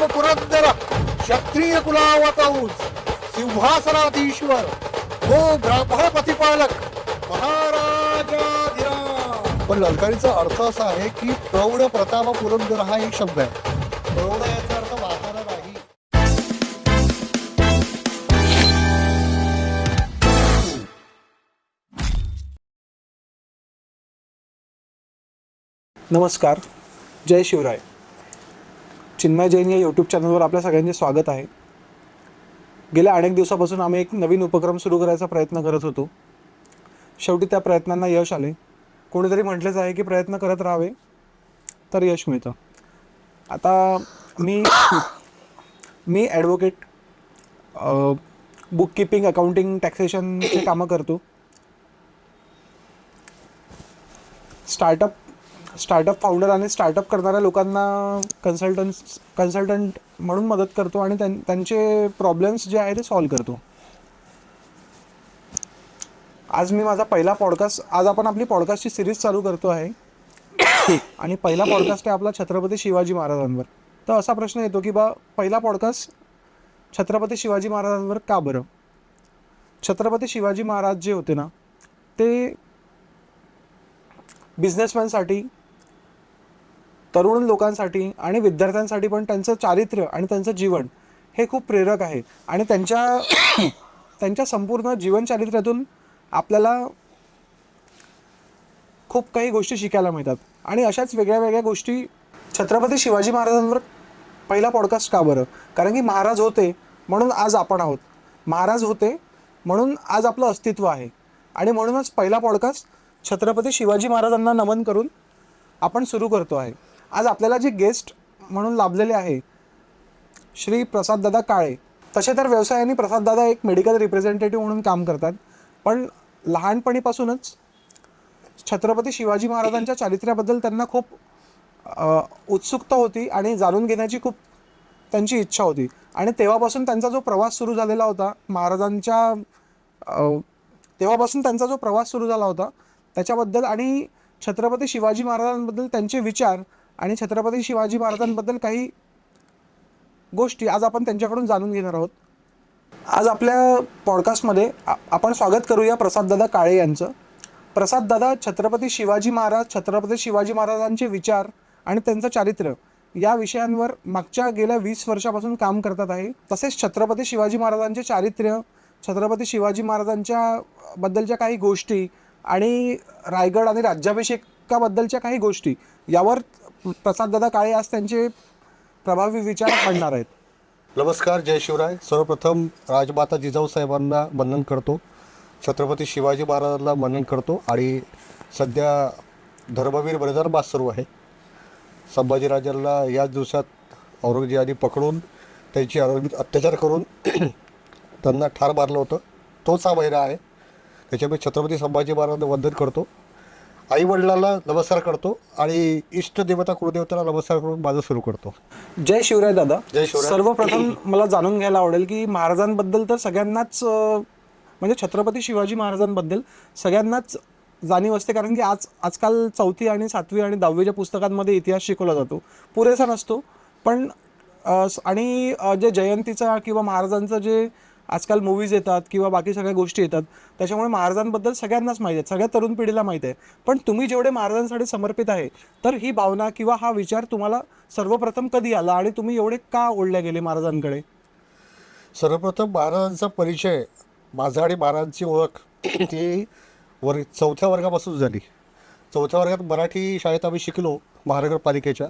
प्रताप पुरंदर क्षत्रिय कुलावता ऊस सिंहासनाधीश्वर हो ब्राह्मण प्रतिपालक महाराजाधिराज. पण ललकारीचा अर्थ असा आहे की प्रौढ प्रताप पुरंदर हा एक शब्द आहे. प्रौढ याचा अर्थ म्हातारा नाही. नमस्कार, जय शिवराय. चिन्मय जैन या यूट्यूब चॅनलवर आपल्या सगळ्यांचे स्वागत आहे. गेल्या अनेक दिवसापासून आम्ही एक नवीन उपक्रम सुरू करायचा प्रयत्न करत होतो. शेवटी त्या प्रयत्नांना यश आले. कोणीतरी म्हटलेच आहे की प्रयत्न करत राहावे तर यश मिळतं. आता मी ॲडव्होकेट, बुककीपिंग, अकाउंटिंग, टॅक्सेशनचे कामं करतो. स्टार्टअप फाउंडर आणि स्टार्टअप करणाऱ्या लोकांना कन्सल्टंट म्हणून मदत करतो आणि त्यांचे प्रॉब्लेम्स जे आहे ते सॉल्व्ह करतो. आज आपण आपली पॉडकास्टची सिरीज चालू करतो आहे आणि पहिला पॉडकास्ट आहे आपला छत्रपती शिवाजी महाराजांवर. तर असा प्रश्न येतो की पहिला पॉडकास्ट छत्रपती शिवाजी महाराजांवर का बरं? छत्रपती शिवाजी महाराज जे होते ना, ते बिझनेसमॅनसाठी, तरुण लोकांसाठी आणि विद्यार्थ्यांसाठी पण त्यांचं चारित्र्य आणि त्यांचं जीवन हे खूप प्रेरक आहे. आणि त्यांच्या संपूर्ण जीवनचारित्र्यातून आपल्याला खूप काही गोष्टी शिकायला मिळतात. आणि अशाच वेगळ्या वेगळ्या गोष्टी छत्रपती शिवाजी महाराजांवर पहिला पॉडकास्ट का बरं? कारण की महाराज होते म्हणून आज आपण आहोत. महाराज होते म्हणून आज आपलं अस्तित्व आहे. आणि म्हणूनच पहिला पॉडकास्ट छत्रपती शिवाजी महाराजांना नमन करून आपण सुरू करतो आहे. आज आपल्याला जे गेस्ट म्हणून लाभलेले आहे श्री प्रसाददादा काळे. तसे तर व्यवसायाने प्रसाददादा एक मेडिकल रिप्रेझेंटेटिव्ह म्हणून काम करतात, पण लहानपणीपासूनच छत्रपती शिवाजी महाराजांच्या चारित्र्याबद्दल त्यांना खूप उत्सुकता होती आणि जाणून घेण्याची खूप त्यांची इच्छा होती. आणि तेव्हापासून त्यांचा जो प्रवास सुरू झाला होता त्याच्याबद्दल आणि छत्रपती शिवाजी महाराजांबद्दल त्यांचे विचार आणि छत्रपती शिवाजी महाराजांबद्दल काही गोष्टी आज आपण त्यांच्याकडून जाणून घेणार आहोत. आज आपल्या पॉडकास्टमध्ये आपण स्वागत करूया प्रसाददादा काळे यांचं. प्रसाददादा छत्रपती शिवाजी महाराजांचे विचार आणि त्यांचं चारित्र्य या विषयांवर मागच्या गेल्या 20 वर्षापासून काम करतात आहे. तसेच छत्रपती शिवाजी महाराजांचे चारित्र्य, छत्रपती शिवाजी महाराजांच्या बद्दलच्या काही गोष्टी आणि रायगड आणि राज्याभिषेकाबद्दलच्या काही गोष्टी यावर प्रसाददादा काळे आज त्यांचे प्रभावी विचार मांडणार आहेत. नमस्कार, जय शिवराय. सर्वप्रथम राजमाता जिजाऊ साहेबांना वंदन करतो, छत्रपती शिवाजी महाराजांना वंदन करतो. आणि सध्या धर्मवीर बलिदान सुरू आहे. संभाजीराजांना याच दिवसात औरंगजेबाने पकडून त्यांची अत्याचार करून त्यांना ठार मारलं होतं. तोच हा महिना आहे. त्याच्यामुळे छत्रपती संभाजी महाराजांना वंदन करतो, आईवडिलांना नमस्कार करतो आणि इष्टदेवता कुलदेवताला नमस्कार करून माझं सुरू करतो. जय शिवराय दादा. जय शिवराय. सर्वप्रथम मला जाणून घ्यायला आवडेल की महाराजांबद्दल तर सगळ्यांनाच म्हणजे छत्रपती शिवाजी महाराजांबद्दल सगळ्यांनाच जाणीव असते, कारण की आजकाल 4वी आणि 7वी आणि 10वीच्या पुस्तकांमध्ये इतिहास शिकवला जातो, पुरेसा नसतो. पण आणि जे जयंतीचा किंवा महाराजांचं जे आजकाल मूवीज येतात किंवा बाकी सगळ्या गोष्टी येतात, त्याच्यामुळे महाराजांबद्दल सगळ्यांनाच माहीत आहे, सगळ्या तरुण पिढीला माहीत आहे. पण तुम्ही जेवढे महाराजांसाठी समर्पित आहे, तर ही भावना किंवा हा विचार तुम्हाला सर्वप्रथम कधी आला आणि तुम्ही एवढे का ओढले गेले महाराजांकडे? सर्वप्रथम महाराजांचा परिचय माझा आणि महाराजांची ओळख ती 4थ्या वर्गापासून झाली. 4थ्या वर्गात मराठी शाळेत आम्ही शिकलो, महानगरपालिकेच्या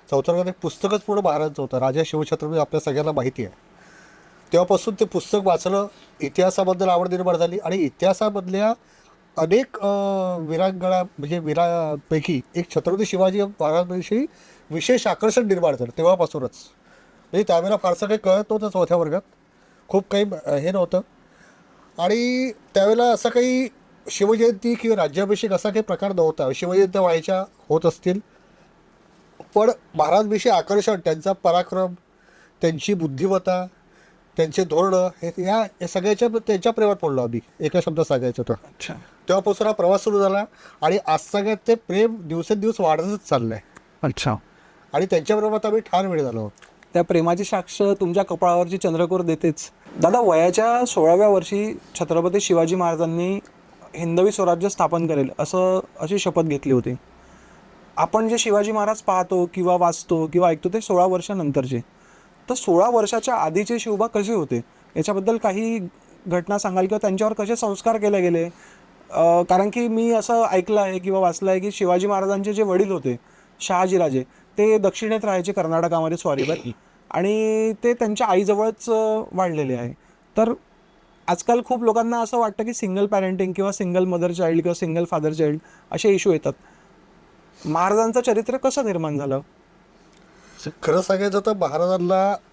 4थ्या वर्गात एक पुस्तकच पूर्ण महाराजांचं होतं, राजा शिवछत्रपती. आपल्या सगळ्यांना माहिती आहे. तेव्हापासून ते पुस्तक वाचलं, इतिहासाबद्दल आवड निर्माण झाली आणि इतिहासामधल्या अनेक वीरांगणा म्हणजे वीरांपैकी एक छत्रपती शिवाजी महाराजांविषयी विशेष आकर्षण निर्माण झालं तेव्हापासूनच. म्हणजे त्यावेळेला फारसं काही कळत नव्हतं. 4थ्या वर्गात खूप काही हे नव्हतं आणि त्यावेळेला असं काही शिवजयंती किंवा राज्याभिषेक असा काही प्रकार नव्हता. शिवजयंती व्हायच्या होत असतील, पण महाराजांविषयी आकर्षण, त्यांचा पराक्रम, त्यांची बुद्धिमत्ता, त्यांचे धोरणं हे सगळ्याच्या त्यांच्या प्रेमात पडलो आम्ही, एका शब्दात सांगायचं तर. अच्छा. तेव्हापासून हा प्रवास सुरू झाला आणि आज सगळ्यात ते प्रेम दिवसेंदिवस वाढतच चाललं आहे. अच्छा. आणि त्यांच्या प्रेमात आम्ही ठार वेळ झालो. त्या प्रेमाची साक्ष तुमच्या कपाळावरची चंद्रकोर देतेच. दादा, वयाच्या 16व्या वर्षी छत्रपती शिवाजी महाराजांनी हिंदवी स्वराज्य स्थापन करेल अशी शपथ घेतली होती. आपण जे शिवाजी महाराज पाहतो किंवा वाचतो किंवा ऐकतो ते 16 वर्षानंतरचे. तर 16 वर्षाच्या आधीचे शिवबा कसे होते याच्याबद्दल काही घटना सांगाल किंवा त्यांच्यावर कसे संस्कार केले गेले? कारण की मी असं ऐकलं आहे किंवा वाचलं आहे की शिवाजी महाराजांचे जे वडील होते शहाजीराजे, ते दक्षिणेत राहायचे कर्नाटकामध्ये स्वारीवर, आणि ते त्यांच्या आईजवळच वाढलेले आहे. तर आजकाल खूप लोकांना असं वाटतं की सिंगल पॅरेंटिंग किंवा सिंगल मदर चाइल्ड किंवा सिंगल फादर चाइल्ड असे इश्यू येतात. महाराजांचं चरित्र कसं निर्माण झालं? खरं सांगायचं तर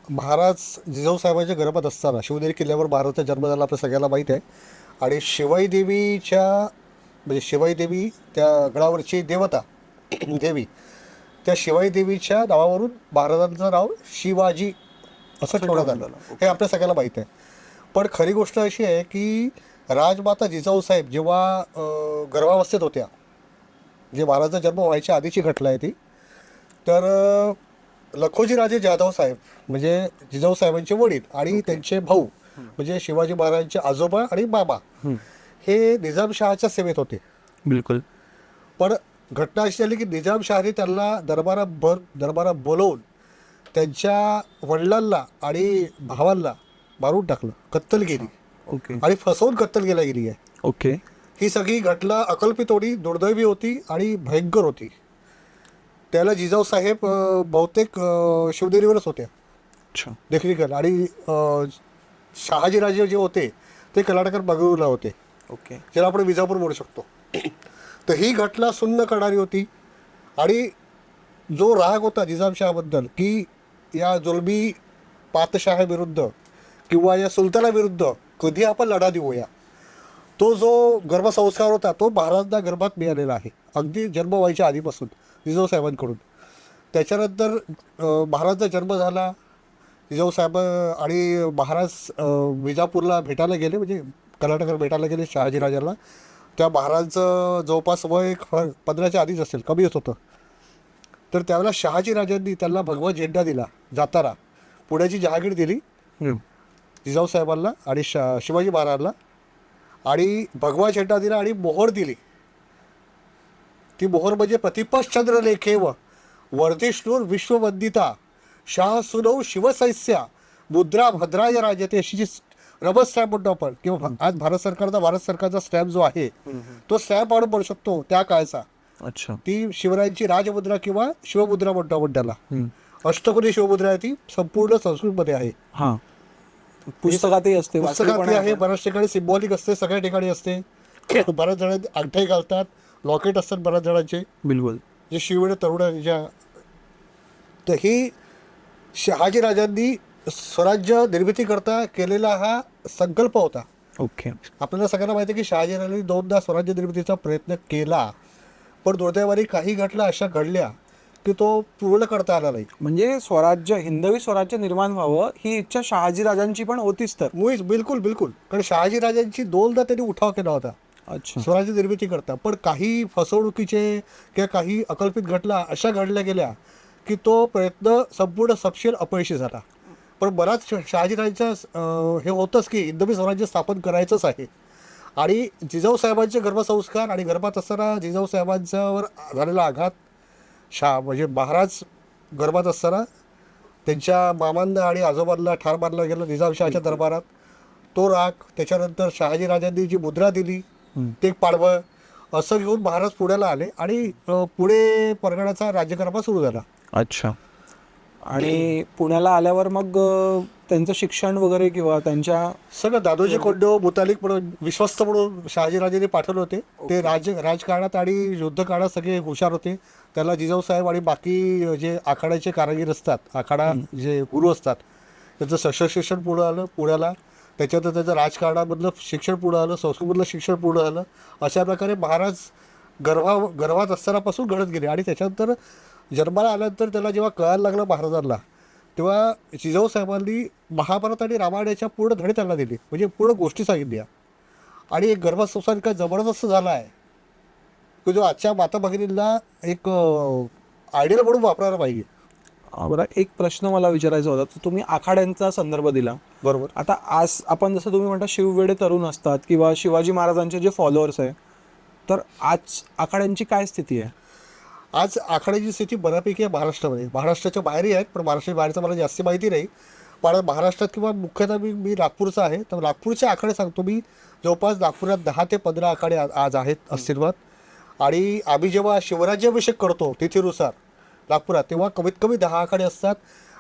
महाराज जिजाऊ साहेबांच्या गर्भात असताना शिवनेरी किल्ल्यावर महाराजचा जन्म झाला आपल्या सगळ्याला माहीत आहे. आणि शिवाई देवी त्या गडावरची देवता देवी, त्या शिवाई देवीच्या नावावरून महाराजांचं नाव शिवाजी असं ठेवण्यात आलं. हे आपल्या सगळ्याला माहीत आहे. पण खरी गोष्ट अशी आहे की राजमाता जिजाऊ साहेब जेव्हा गर्भावस्थेत होत्या, जे महाराजांचा जन्म व्हायच्या आधीची घटना आहे ती, तर लखोजीराजे जाधव साहेब म्हणजे जिजाऊ साहेबांचे वडील आणि त्यांचे भाऊ म्हणजे शिवाजी महाराजांचे आजोबा आणि बाबा हे निजामशहाच्या सेवेत होते. बिलकुल. पण घटना अशी झाली की निजामशहाने त्यांना दरबारात बोलवून त्यांच्या वडिलांना आणि भावांना मारून टाकलं, कत्तल केली. ओके. आणि फसवून कत्तल केली गेली आहे. ओके. ही सगळी घटना अकल्पित होती, दुर्दैवी होती आणि भयंकर होती. त्याला जिजाऊ साहेब बहुतेक शिवनेरीवरच होत्या अच्छा. देखील. आणि शहाजीराजे जे होते ते कर्नाटकात बंगळुरूला होते. ओके. ज्याला आपण विजापूर म्हणू शकतो. तर ही घटना सुन्न करणारी होती. आणि जो राग होता निजामशहाबद्दल की या जुलमी पातशहाविरुद्ध किंवा या सुलतानाविरुद्ध कधी आपण लढा देऊया, तो जो गर्भसंस्कार होता तो महाराजांना गर्भात मिळालेला आहे अगदी जन्म व्हायच्या आधीपासून जिजाऊ साहेबांकडून. त्याच्यानंतर महाराजांचा जन्म झाला. जिजाऊ साहेब आणि महाराज विजापूरला भेटायला गेले, म्हणजे कर्नाटकात भेटायला गेले शहाजीराजाला. त्या महाराजांचं जवळपास वय 15च्या आधीच असेल, कमीच होतं. तर त्यावेळेला शहाजीराजांनी त्यांना भगवा झेंडा दिला जाताना, पुण्याची जहागीर दिली जिजाऊ साहेबांना आणि शिवाजी महाराजांना, आणि भगवा झेंडा दिला आणि मोहर दिली. ती मोहर म्हणजे प्रतिपश्चंद्र लेखेव वर्धिष्णूर विश्ववंदिता शाह सुनौ शिवसैस्या मुद्रा भद्राय राजते, अशी जी रबर स्टॅम्प म्हणतो आपण किंवा आज भारत सरकारचा स्टॅम्प जो आहे तो स्टॅम्प आपण म्हणू शकतो त्या काळचा. अच्छा. ती शिवरायांची राजमुद्रा किंवा शिवमुद्रा म्हणतो आपण त्याला. अष्टकोनी शिवमुद्रा आहे, ती संपूर्ण संस्कृतमध्ये आहे. हां. पुस्तकातही असते, पुस्तकातही आहे, बऱ्याच ठिकाणी सिम्बॉलिक असते, सगळ्या ठिकाणी असते. बऱ्याच जण अंगठे घालतात, लॉकेट असतात बऱ्याच जणांचे. बिलकुल. जे शिवणे तरुणांच्या. तर ही शहाजीराजांनी स्वराज्य निर्मितीकरता केलेला हा संकल्प होता. ओके. आपल्याला सगळ्यांना माहिती आहे की शहाजीराजांनी 2दा स्वराज्य निर्मितीचा प्रयत्न केला, पण दुर्दैवाने काही घटना अशा घडल्या की तो पूर्ण करता आला नाही. म्हणजे हिंदवी स्वराज्य निर्माण व्हावं ही इच्छा शहाजीराजांची पण होतीच. तर मुळीच बिलकुल. कारण शहाजीराजांची 2दा त्यांनी उठाव केला होता अच्छा स्वराज्य निर्मिती करता, पण काही फसवणुकीचे किंवा काही अकल्पित घटना अशा घडल्या गेल्या की तो प्रयत्न संपूर्ण सपशेल अपयशी झाला. पण बराच शहाजीराजांचं हे होतंच की हिंदवी स्वराज्य स्थापन करायचंच आहे. आणि जिजाऊ साहेबांचे गर्भसंस्कार आणि गर्भात असताना जिजाऊ साहेबांच्यावर झालेला आघात, म्हणजे महाराज गर्भात असताना त्यांच्या मामांना आणि आजोबांना ठार मारलं गेलं निजामशहाच्या दरबारात. तो राग, त्याच्यानंतर शहाजीराजांनी जी मुद्रा दिली ते पाडवं, असं घेऊन महाराज पुण्याला आले आणि पुणे परगणाचा राज्यकारभार सुरू झाला. अच्छा. आणि पुण्याला आल्यावर मग त्यांचं शिक्षण वगैरे किंवा त्यांच्या सगळं दादोजी कोंडदेव मुतालिक म्हणून विश्वस्त म्हणून शहाजीराजेंनी पाठवले होते. ते राजकारणात आणि युद्धकाळात सगळे हुशार होते. त्याला जिजाऊ साहेब आणि बाकी जे आखाड्याचे कारागीर असतात, आखाडा जे गुरु असतात, त्याचं शस्त्र शिक्षण पुढं आलं पुण्याला. त्याच्यानंतर त्याचं राजकारणामधलं शिक्षण पुढं आलं, संस्कृतमधलं शिक्षण पुढं आलं. अशा प्रकारे महाराज गर्भात असतानापासून घडत गेले. आणि त्याच्यानंतर जन्माला आल्यानंतर त्याला जेव्हा कळायला लागलं महाराजांना, तेव्हा जिजाऊ साहेबांनी महाभारत आणि रामायणाच्या पूर्ण धडे त्यांना दिले, म्हणजे पूर्ण गोष्टी सांगितल्या. आणि एक गर्भसंस्कार इतका जबरदस्त झाला आहे की जो आजच्या माता भगिनींना एक आयडियल म्हणून वापरायला पाहिजे. बरं, एक प्रश्न मला विचारायचा होता. तर तुम्ही आखाड्यांचा संदर्भ दिला. बरोबर. आता आज आपण जसं तुम्ही म्हणता शिववेडे तरुण असतात किंवा शिवाजी महाराजांचे जे फॉलोअर्स आहे, तर आज आखाड्यांची काय स्थिती आहे? आज आखाड्याची स्थिती बऱ्यापैकी आहे महाराष्ट्रामध्ये. महाराष्ट्राच्या बाहेरही आहेत, पण महाराष्ट्राच्या बाहेरचं मला जास्त माहिती नाही. पण महाराष्ट्रात किंवा मुख्यतः मी नागपूरचा आहे, तर नागपूरचे आखाडे सांगतो मी. जवळपास नागपुरात 10 ते 15 आखाडे आज आहेत अस्तित्वात. आणि आम्ही जेव्हा शिवराज्याभिषेक करतो तिथीनुसार नागपुरात, तेव्हा कमीत कमी 10 आखाडे असतात.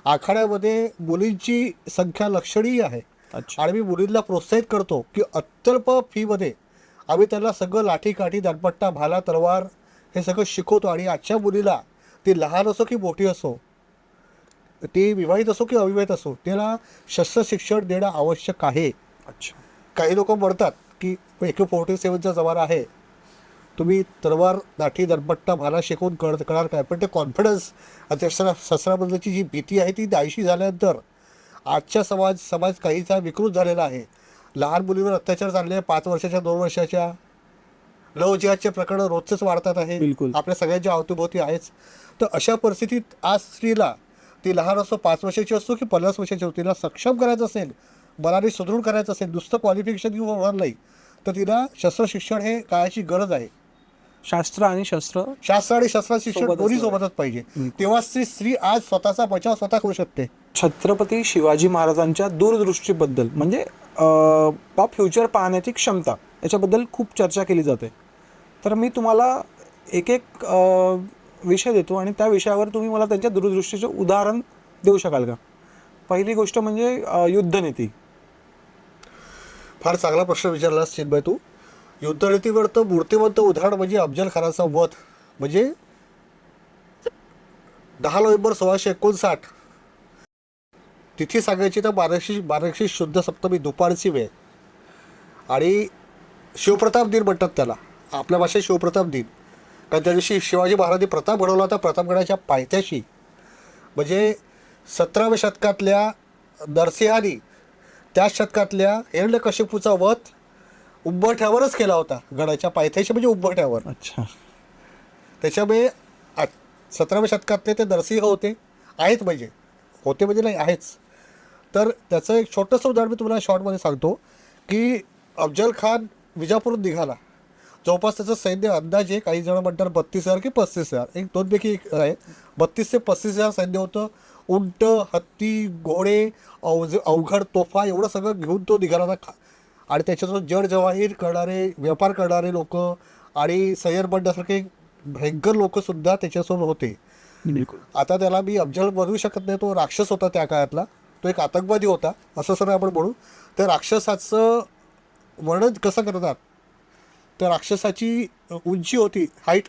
आखाड्यामध्ये मुलींची संख्या लक्षणीय आहे. अच्छा. आणि मी मुलींना प्रोत्साहित करतो की अत्यल्प फीमध्ये आम्ही त्यांना सगळं लाठी काठी दांडपट्टा भाला तलवार हे सगळं शिकवतो. आणि आजच्या मुलीला ती लहान असो की मोठी असो, ती विवाहित असो की अविवाहित असो, त्याला शस्त्र शिक्षण देणं आवश्यक आहे. अच्छा. काही लोक म्हणतात की AK-47चा जमाना आहे, तुम्ही तलवार लाठी दणपट्टा भाला शिकवून करणार काय. पण ते कॉन्फिडन्स आणि शस्त्राबद्दलची जी भीती आहे ती नाहीशी झाल्यानंतर आजच्या समाज काहीसा विकृत झालेला आहे. लहान मुलीवर अत्याचार चालले, 5 वर्षाच्या 2 वर्षाच्या लव जिहादचे प्रकरणं रोजच वाढतात आहे. बिलकुल. आपल्या सगळ्यांच्या अवतीभोवती आहेच. तर अशा परिस्थितीत आज स्त्रीला, ती लहान असो 5 वर्षाची असो की 50 वर्षाची असो, तिला सक्षम करायचं असेल, मनाने सुदृढ करायचं असेल, नुसतं क्वालिफिकेशन घेऊन होणार नाही, तर तिला शस्त्र शिक्षण हे काळाची गरज आहे. शास्त्र आणि शस्त्र शिक्षण दोन्ही सोबतच पाहिजे. तेव्हा स्त्री आज स्वतःचा बचाव स्वतः करू शकते. छत्रपती शिवाजी महाराजांच्या दूरदृष्टीबद्दल म्हणजे फ्युचर पाहण्याची क्षमता याच्याबद्दल खूप चर्चा केली जाते. तर मी तुम्हाला एक एक विषय देतो आणि त्या विषयावर तुम्ही मला त्यांच्या दूरदृष्टीचे उदाहरण देऊ शकाल का? पहिली गोष्ट म्हणजे युद्धनीती. फार चांगला प्रश्न विचारलास चिन्मय तू. युद्धनीतीवर तर मूर्तिमंत उदाहरण म्हणजे अफजल खानाचा वध. म्हणजे 10 नोव्हेंबर 1659 तिथी सांगायची तर बाराशे शुद्ध सप्तमी दुपारची वेळ. आणि शिवप्रताप दिन म्हणतात त्याला, आपल्या भाषेत शिवप्रताप दिन. कारण त्या दिवशी शिवाजी महाराजांनी प्रताप घडवला होता प्रतापगडाच्या पायथ्याशी. म्हणजे 17व्या शतकातल्या नरसिंहानी त्याच शतकातल्या हिरण्यकशिपूचा वध उंबरठ्यावरच केला होता, गडाच्या पायथ्याशी म्हणजे उंबरठ्यावर. अच्छा. त्याच्यामुळे 17व्या शतकातले ते नरसिंह होते म्हणजे नाही आहेच. तर त्याचं एक छोटंसं उदाहरण मी तुम्हाला शॉर्टमध्ये सांगतो की अफजल खान विजापूरहून निघाला. जवळपास त्याचं सैन्य अंदाजे, काही जण म्हणतात 32,000 की 35,000, एक दोनपैकी एक आहे. 32 ते 35,000 सैन्य होतं. उंट, हत्ती, घोडे, अवघड तोफा एवढं सगळं घेऊन तो निघाला होता. आणि त्याच्यासोबत जड जवाहीर करणारे, व्यापार करणारे लोक आणि सय्यर बंडासारखे भयंकर लोकसुद्धा त्याच्यासोबत होते. बिलकुल. आता त्याला मी अफजल बनवू शकत नाही, तो राक्षस होता त्या काळातला, तो एक आतंकवादी होता असं सर आपण म्हणू. त्या राक्षसाचं वर्णन कसं करतात, तर राक्षसाची उंची होती, हाईट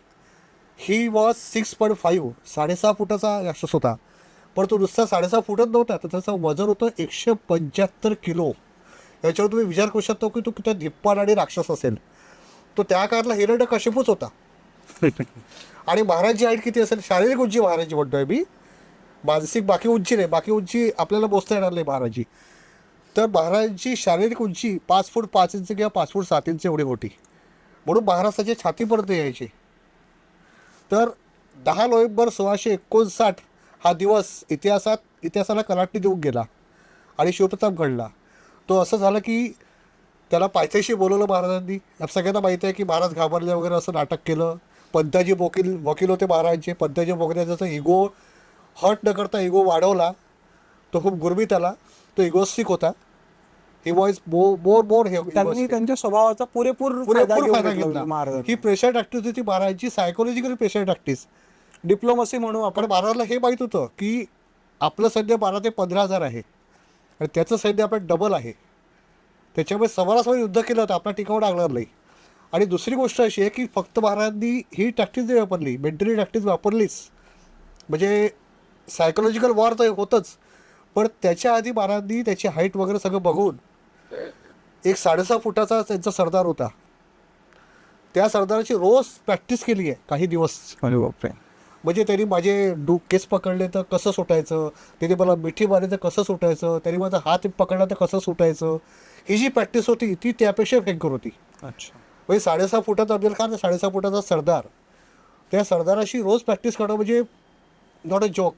ही वॉज 6.5, 6.5 फुटाचा राक्षस होता. पण तो नुसता 6.5 फुटच नव्हता, तर त्याचं वजन होतं 175 किलो. याच्यावर तुम्ही विचार करू शकता की तो किती धिप्पाड आणि राक्षस असेल. तो त्या काळातला हिरण्यकशिपूच होता. आणि महाराजची हाईट किती असेल, शारीरिक उंची महाराजची म्हणतोय मी, मानसिक बाकी उंची नाही, बाकी उंची आपल्याला मोजता येणार नाही महाराजची. तर महाराजांची शारीरिक उंची 5 फूट 5 इंच किंवा 5 फूट 7 इंच एवढी होती. म्हणून महाराष्ट्राची छातीपर्यंत यायची. तर 10 नोव्हेंबर 1659 हा दिवस इतिहासाला कलाटणी देऊन गेला आणि शिवप्रताप घडला. तो असं झालं की त्याला पायथ्याशी बोलवलं महाराजांनी. सगळ्यांना माहिती आहे की महाराज घाबरले वगैरे असं नाटक केलं. पंताजी वकील होते महाराजांचे. पंताजी वकिलाचा इगो हर्ट न करता इगो वाढवला. तो खूप गुरमीत आला, तो इगोस्टिक होता. ही वॉइस मोर त्यांनी त्यांच्या स्वभावाचा पुरेपूर फायदा घेतला. महाराज. ही प्रेशर टॅक्टिस होती महाराजांची, सायकोलॉजिकल प्रेशर टॅक्टिस, डिप्लोमसी म्हणू आपण. पण महाराजला हे माहीत होतं की आपलं सैन्य 12 ते 15,000 आहे आणि त्याचं सैन्य आपलं डबल आहे. त्याच्यामुळे समोरासमोर युद्ध केलं तर आपला टिकाव लागणार नाही. आणि दुसरी गोष्ट अशी आहे की फक्त महाराजांनी ही टॅक्टिस नाही वापरली, मेंटली टॅक्टिस वापरलीच. म्हणजे सायकोलॉजिकल वॉर तर होतंच, पण त्याच्या आधी महाराजांनी त्याची हाईट वगैरे सगळं बघून एक 6.5 फुटाचा त्यांचा सरदार होता. त्या सरदाराची रोज प्रॅक्टिस केली आहे काही दिवस. म्हणजे त्यांनी माझे केस पकडले तर कसं सुटायचं, त्यांनी मला मिठी मारली तर कसं सुटायचं, त्यांनी माझा हात पकडला तर कसं सुटायचं, ही जी प्रॅक्टिस होती ती त्यापेक्षा भयंकर होती. अच्छा. म्हणजे 6.5 फुटाचा अफजल खान, 6.5 फुटाचा सरदार, त्या सरदाराशी रोज प्रॅक्टिस करणं म्हणजे नॉट अ जोक.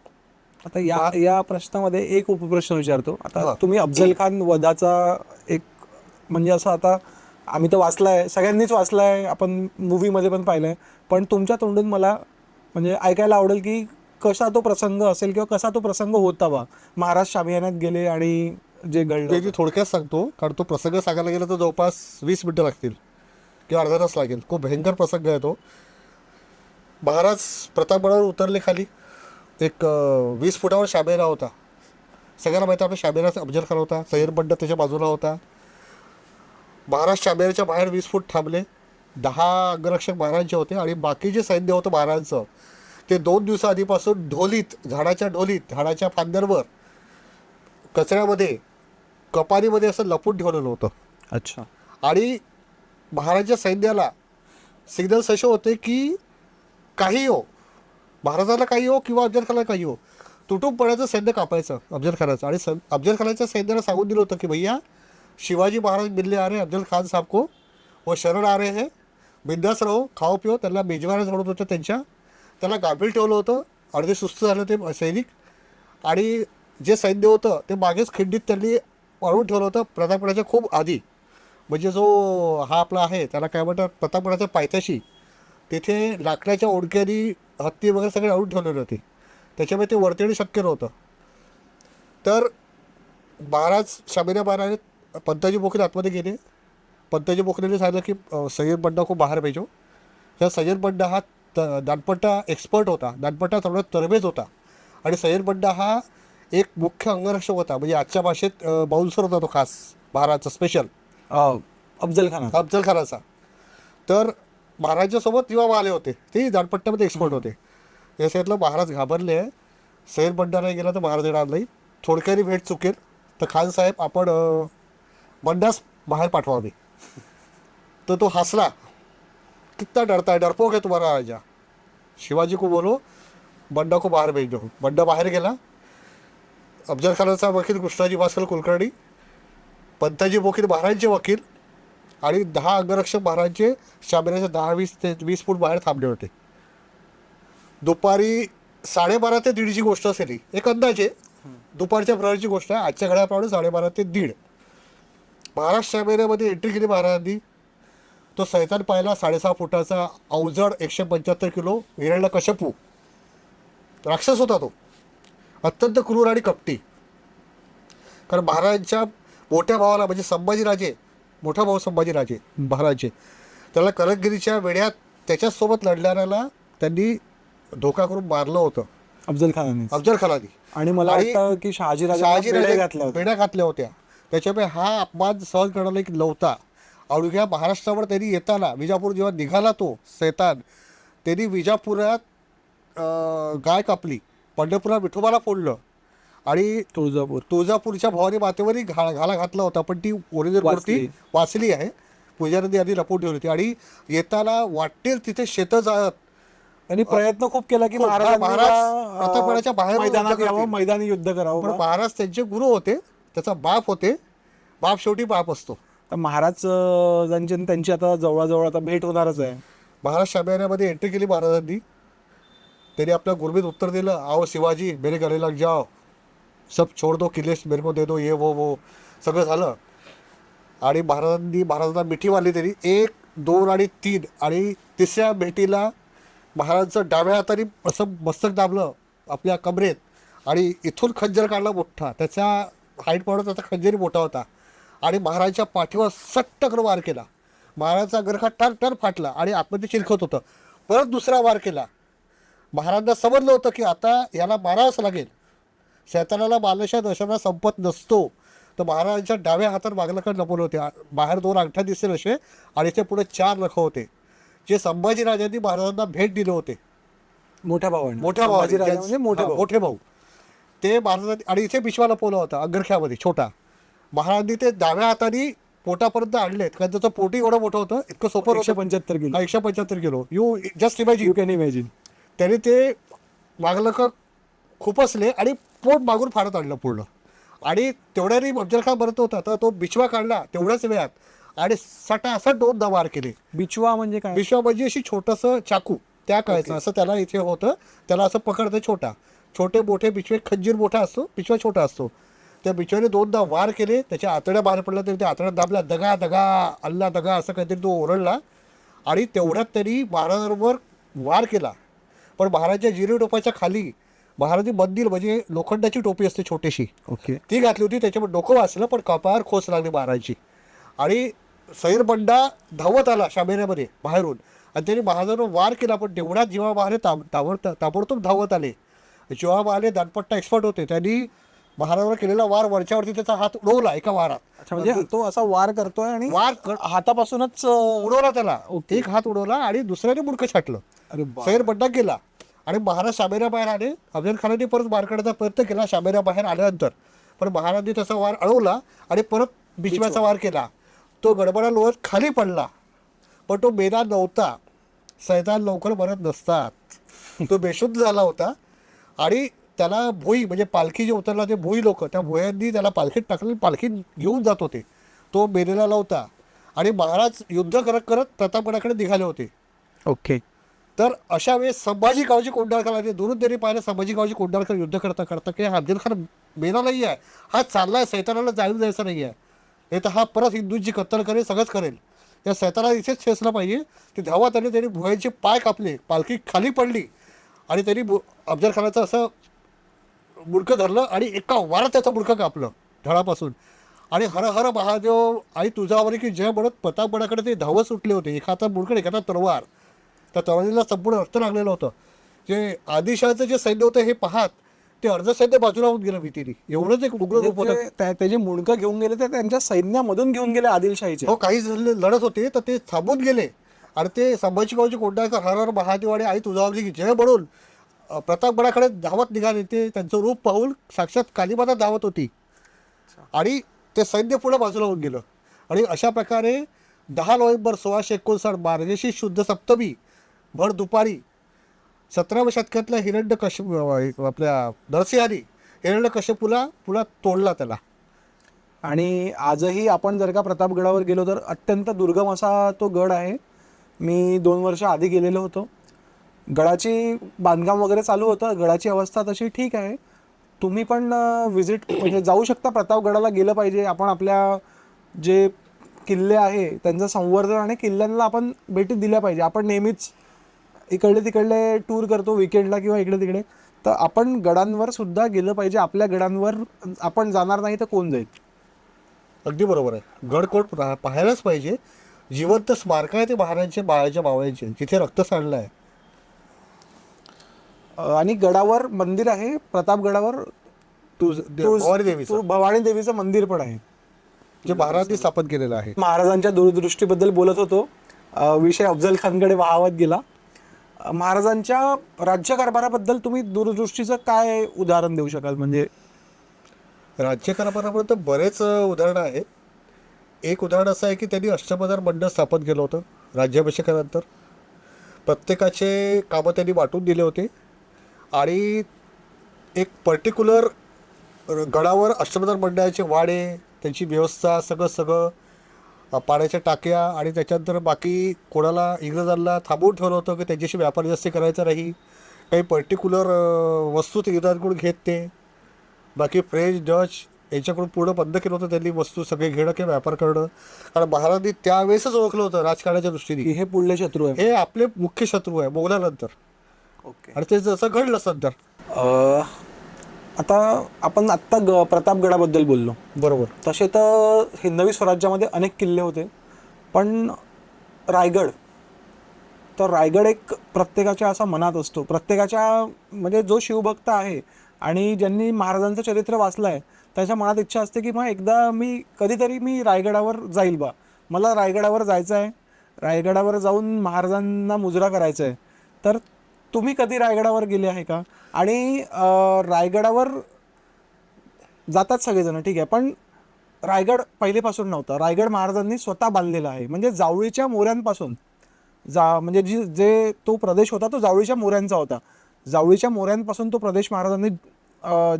आता या प्रश्नामध्ये एक उपप्रश्न विचारतो. आता हा. तुम्ही अफजल खान वधाचा एक म्हणजे असं आता आम्ही तर वाचलाय, सगळ्यांनीच वाचलाय, आपण मूवीमध्ये पण पाहिलंय, पण तुमच्या तोंडून मला म्हणजे ऐकायला आवडेल की कसा तो प्रसंग असेल किंवा कसा तो प्रसंग होता बा. महाराज शामियानात गेले आणि जे घडलं ते मी थोडक्यात सांगतो, कारण तो प्रसंग सांगायला गेला तर जवळपास 20 मिनटं लागतील किंवा अर्धा तास लागेल. खूप भयंकर प्रसंग आहे तो. महाराज प्रतापगडावर उतरले खाली. एक 20 फुटावर शाबेरा होता. सगळ्यांना माहिती आहे, आपल्या शाबेराचा अफजल खान होता, सैयद बंड त्याच्या बाजूला होता. महाराज शाबेराच्या बाहेर 20 फूट थांबले. 10 अंगरक्षक महाराजांचे होते आणि बाकी जे सैन्य होतं महाराजांचं ते 2 दिवसाआधीपासून ढोलीत, झाडाच्या फांद्यांवर, कचऱ्यामध्ये, कपारीमध्ये असं लपून ठेवलेलं होतं. अच्छा. आणि महाराजांच्या सैन्याला सिग्नल्स असे होते की काही हो, महाराजाला काही हो किंवा अफजल खानला काही हो, तुटून पडायचं सैन्य कापायचं अफजल खानाचं. आणि अफजल खानाच्या सैन्याला सांगून दिलं होतं की भैया शिवाजी महाराज मिलने आ रहे अफजल खान साहब को, वो शरण आ रहे हैं, बिंदास रहो, खाओ पिओ. त्यांना मेजवान्या सोडत होतं त्यांना गाफील ठेवलं होतं. अर्धे सुस्त झालं ते सैनिक. आणि जे सैन्य होतं ते मागेच खिंडीत त्यांनी वाढवून ठेवलं होतं प्रतापगडाच्या खूप आधी. म्हणजे जो हा आपला आहे त्याला काय म्हणतात, प्रतापगडाच्या पायथ्याशी तिथे लाकडाच्या ओढक्यानी हत्ती वगैरे सगळे अडून ठेवलेले होते. त्याच्यामुळे ते वरती येणं शक्य नव्हतं. तर महाराज शामिना महाराज पंताजी बोखरे आतमध्ये गेले. पंताजी बोखरेने सांगितलं की सय्यद बंडा को बाहेर भेजो. ह्या सय्यद बंडा हा दानपट्टा एक्सपर्ट होता, दानपट्टा थोडा तरबेज होता. आणि सय्यद बंडा हा एक मुख्य अंगरक्षक होता, म्हणजे आजच्या भाषेत बाउन्सर होता तो, खास महाराजचा स्पेशल अफजल खानाचा. तर महाराजांसोबत जेव्हा आले होते ते दानपट्ट्यामध्ये एक्सपर्ट होते. हे सांगितलं महाराज घाबरले, सय्यद बंडा नाही गेला तर महाराज येणार नाही, थोडक्याने भेट चुकेल, तर खान साहेब आपण बंडास बाहेर पाठवावे. तर तो हसला, कितना डरता है, डरपोक है तुम्हारा राजा, शिवाजी को बोलो बंडा को बाहेर भेज दो. बंडा बाहेर गेला. अफजल खानाचा वकील कृष्णाजी भास्कर कुलकर्णी, पंताजी बोकीर महाराजांचे वकील आणि 10 अंगरक्षक महाराजांचे शामियानाच्या 10-20 ते 20 फूट बाहेर थांबले होते. दुपारी 12:30 ते 1:30ची गोष्ट असेल ही, एक अंदाजे दुपारच्या प्रहरची गोष्ट आहे. आजच्या घड्याप्रमाणे 12:30 ते 1:30 महाराज शामियानामध्ये एंट्री केली महाराजांनी. तो सैतान पाहिला, 6.5 फुटाचा अवजड 175 किलो हिरण्यकश्यपू राक्षस होता तो, अत्यंत क्रूर आणि कपटी. कारण महाराजांच्या मोठ्या भावाला म्हणजे संभाजीराजे, मोठा भाऊ संभाजीराजे महाराजांचे, त्याला करंगगिरीच्या वेड्यात त्याच्यासोबत लढणाऱ्याला त्यांनी धोका करून मारलं होतं अफजल खानाने. आणि मला वाटतं की शहाजीराजे बेड्या घातल्या होत्या. त्याच्यामुळे हा अपमान सहन करण्याला एक नव्हता. अवघ्या महाराष्ट्रावर त्यांनी येताना, विजापूर जेव्हा निघाला तो सैतान, त्यांनी विजापुरात गाय कापली, पंढरपुरात विठोबाला फोडलं आणि तुळजापूरच्या भवानी मातेवरही घाला घातला होता. पण ती ओरिजिनल मूर्ती वाचली आहे, पुजाऱ्यांनी आधी लपवून ठेवली होती. आणि येताना वाटेल तिथे शेतं जात त्यांनी प्रयत्न खूप केला की महाराज प्रतापगडाच्या बाहेर मैदानी युद्ध करावं. पण महाराज त्यांचे गुरु होते, त्याचा बाप होते. बाप शेवटी बाप असतो. तर महाराज त्यांची आता जवळजवळ आता भेट होणारच आहे. महाराज शामियानामध्ये एंट्री केली महाराजांनी. त्यांनी आपल्या गुरबीत उत्तर दिलं, आओ शिवाजी मेरे गले लग जाओ, सब छोड़ दो, किले मेरे को दे दो, ये वो सगळं झालं. आणि महाराजांना मिठी मारली त्यांनी 1, 2 आणि 3. आणि तिसऱ्या भेटीला महाराजांचं डाव्या हाताने असं मस्तक दाबलं आपल्या कमरेत आणि इथून खंजर काढला मोठा. त्याचा हाईट पाहून त्याचा खंजरी मोठा होता. आणि महाराजांच्या पाठीवर सट्ट करून वार केला. महाराजांचा गरखा टर फाटला आणि आतमध्ये चिरखत होतं. परत दुसरा वार केला. महाराजांना समजलं होतं की आता याला मारावंच लागेल, सैतानाला मारल्याशिवाय दर्शनाला संपत नसतो. तर महाराजांच्या डाव्या हातात मागलाकडे लपवले होते. बाहेर 2 अंगठ्या दिसतील असे आणि ते पुढे 4 नख होते, जे संभाजीराजांनी महाराजांना भेट दिले होते. मोठे भाऊ ते महाराजांनी. आणि इथे पिशवा लपवला होता अंगरख्यामध्ये छोटा. महाराजांनी ते डाव्या हाताने पोटापर्यंत आणलेत, कारण त्याचं पोटी एवढं मोठं होतं, इतकं सोपं 175 kilo. You just imagine, you can imagine. त्याने ते मागलं खुपसले आणि पोट मागून फाडत आणलं पूर्ण. आणि तेवढ्याने अफजल खान बरत होता, तर तो बिछवा काढला तेवढ्याच वेळात आणि सटासट 2 वार केले. बिछवा म्हणजे काय? बिछवा म्हणजे अशी छोटंसं चाकू त्या काळाचं, असं त्याला इथे होतं, त्याला असं पकडतं छोटा. छोटे मोठे बिचवे, खंजीर मोठा असतो, पिशवा छोटा असतो. त्या बिचव्याने 2दा वार केले, त्याच्या आतड्या बाहेर पडल्या, तरी त्या आतड्यात दाबल्या, दगा दगा अल्ला दगा असं काहीतरी तो ओरडला आणि तेवढ्यात त्यांनी महाराजांवर वार केला. पण महाराजांच्या जिरे टोपाच्या खाली महाराजांनी मंदिर म्हणजे लोखंडाची टोपी असते छोटीशी, ओके. ती घातली होती. त्याच्यामुळे डोकं वाचलं, पण कपाळावर खोस लागली महाराजांची. आणि सैर बंडा धावत आला शामेऱ्यामध्ये बाहेरून आणि त्यांनी महाराजांवर वार केला. पण तेवढ्यात जेव्हा महाराज ताबडतोब धावत आले. जेव्हा महाराज दानपट्टा एक्सपर्ट होते, त्यांनी महाराजांवर केलेला वार वरच्यावरती त्याचा हात उडवला एका वारात. अच्छा, म्हणजे तो असा वार करतोय आणि वार हातापासूनच उडवला त्याला, एक हात उडवला आणि दुसऱ्याने मुडकं छाटलं. अरे सैर बंडा गेला आणि महाराज शामेऱ्या बाहेर आले. अफजल खानाने परत वार करण्याचा प्रयत्न केला शामेऱ्या बाहेर आल्यानंतर, पण महाराजांनी तसा वार अडवला आणि परत बिचव्याचा वार केला. तो गडबडा लोळत खाली पडला, पण तो मेला नव्हता. सैतान लवकर मरत नसतात. तो बेशुद्ध झाला होता आणि त्याला भोई म्हणजे पालखी जे उतरला ते भोई लोक, त्या भोयांनी त्याला पालखीत टाकलं, पालखीत घेऊन जात होते. तो मेलेला नव्हता आणि महाराज युद्ध करत करत प्रतापगडाकडे निघाले होते. ओके. तर अशा वेळेस संभाजी गावची कोंढाळकर आले. दुरून त्यांनी पाहिलं संभाजी गावची कोंढाळकर युद्ध करता करता की हा अफजल खान मेला नाही आहे, हा चाललाय सैतानाला जाळून जायचं नाही आहे, हे तर हा परत हिंदूंची कत्तल करेल, सगळंच करेल, या सैतानाला इथेच ठेचलं पाहिजे. ते धावत आले, त्यांनी भुयांचे पाय कापले, पालखी खाली पडली आणि त्यांनी अफजल खानाचं असं मुडकं धरलं आणि एका वारात त्याचं मुडकं कापलं धडापासून. आणि हर हर महादेव आई तुझावर की जय म्हणत प्रतापगडाकडे ते धावत सुटले होते. एका हातात मुडकं, एका हातात तलवार. त्या तलवारीला संपूर्ण रक्त लागलेलं होतं. जे आदिलशहाचं जे सैन्य होतं हे पाहत ते अर्ध सैन्य बाजूला होऊन गेलं भीतीने. एवढंच एक उग्र रूप होतं. त्याचे मुंडकं घेऊन गेले ते त्यांच्या सैन्यामधून घेऊन गेले आदिलशाहीचे. हो, काही लढत होते तर ते थांबून गेले आणि ते संभाजी गावचे कोंढाळकर हर हर महादेव आणि आई तुझावरची की जय म्हणून प्रतापगडाकडे धावत निघाले. ते त्यांचं रूप पाहून साक्षात कालीमाता धावत होती आणि ते सैन्य पुढे बाजूला होऊन गेलं. आणि अशा प्रकारे 10 नोव्हेंबर 1659 मार्गशीर्ष शुद्ध सप्तमी भर दुपारी 17व्या शतकातल्या हिरण्यकश्यप आपल्या नरसिंहाने हिरण्यकश्यपूला पुन्हा तोडला त्याला. आणि आजही आपण जर का प्रतापगडावर गेलो तर अत्यंत दुर्गम असा तो गड आहे. मी 2 वर्ष आधी गेलेलो होतो. गडाची बांधकाम वगैरे चालू होतं, गडाची अवस्था तशी ठीक आहे. तुम्ही पण विजिट म्हणजे जाऊ शकता. प्रतापगडाला गेलं पाहिजे. आपण आपल्या जे किल्ले आहे त्यांचं संवर्धन आणि किल्ल्यांना आपण भेटी दिल्या पाहिजे. आपण नेहमीच इकडले तिकडले टूर करतो विकेंडला किंवा इकडे तिकडे, तर आपण गडांवर सुद्धा गेलं पाहिजे. आपल्या गडांवर आपण जाणार नाही तर कोण जाईल. अगदी बरोबर आहे. गड कोण पाहायलाच पाहिजे. जिवंत स्मारक आहे ते महाराजांचे बाळाच्या मावळ्यांचे, जिथे रक्त सांडलं आहे. आणि गडावर मंदिर आहे. प्रतापगडावर भवानी देवीचं, भवानी देवीचं मंदिर पण आहे, जे महाराजांनी स्थापन केलेलं आहे. महाराजांच्या दूरदृष्टीबद्दल बोलत होतो. विषय अफजल खानकडे वाहवत गेला. महाराजांच्या राज्यकारभाराबद्दल तुम्ही दूरदृष्टीचं काय उदाहरण देऊ शकाल? म्हणजे राज्यकारभाराबद्दल बरेच उदाहरणं आहेत. एक उदाहरण असं आहे की त्यांनी अष्टप्रधान मंडळ स्थापन केलं होतं राज्याभिषेकानंतर. प्रत्येकाचे कामं त्यांनी वाटून दिले होते आणि एक पर्टिक्युलर गडावर अष्टप्रधान मंडळाचे वाडे, त्यांची व्यवस्था, सगळं पाण्याच्या टाक्या आणि त्याच्यानंतर बाकी कोणाला इंग्रजांना थांबवून ठेवलं होतं की त्यांच्याशी व्यापार जास्ती करायचा नाही. काही पर्टिक्युलर वस्तू ते इंग्रजांकडून घेत ते, बाकी फ्रेंच डच यांच्याकडून पूर्ण बंद केलं होतं त्यांनी वस्तू सगळे घेणं किंवा व्यापार करणं. कारण महाराजांनी त्यावेळेसच ओळखलं होतं राजकारणाच्या दृष्टीने की हे पुढले शत्रू आहे, हे आपले मुख्य शत्रू आहे मोगलानंतर. ओके. आणि ते जसं घडलं सध्या. आता आपण आत्ता प्रतापगडाबद्दल बोललो, बरोबर. तसे तर हिंदवी स्वराज्यामध्ये अनेक किल्ले होते, पण रायगड एक प्रत्येकाच्या असा मनात असतो. प्रत्येकाच्या म्हणजे जो शिवभक्त आहे आणि ज्यांनी महाराजांचं चरित्र वाचलं आहे त्याच्या मनात इच्छा असते की मग एकदा कधीतरी मी रायगडावर जाईल बा, मला रायगडावर जायचं आहे, रायगडावर जाऊन महाराजांना मुजरा करायचा आहे. तर तुम्ही कधी रायगडावर गेले आहे का? आणि रायगडावर जातात सगळेजण, ठीक आहे, पण रायगड पहिलेपासून नव्हता. रायगड महाराजांनी स्वतः बांधलेला आहे. म्हणजे जावळीच्या मोऱ्यांपासून म्हणजे जे तो प्रदेश होता तो जावळीच्या मोऱ्यांचा होता. जावळीच्या मोऱ्यांपासून तो प्रदेश महाराजांनी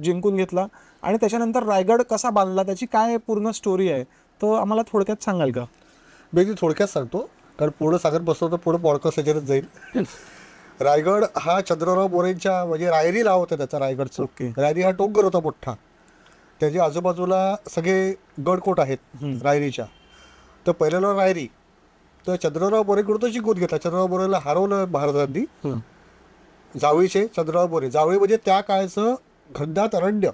जिंकून घेतला आणि त्याच्यानंतर रायगड कसा बांधला त्याची काय पूर्ण स्टोरी आहे तो आम्हाला थोडक्यात सांगाल का? मी ती थोडक्यात सांगतो, कारण पुढं सांगत बसलो तर पुढं पॉडकास्ट याच्यातच जाईल. रायगड हा चंद्रराव मोरेंच्या म्हणजे रायरी नाव होतं त्याचा रायगडचं. ओके. रायरी हा डोंगर होता मोठा, त्याच्या आजूबाजूला सगळे गडकोट आहेत रायरीच्या. तर पहिल्याला रायरी, तर चंद्रराव मोरेकडून तो जिंकून घेतला. चंद्रराव मोरेला हरवलं महाराजांनी. जावळीचे चंद्रराव मोरे, जावळी म्हणजे त्या काळचं घनदाट अरण्य,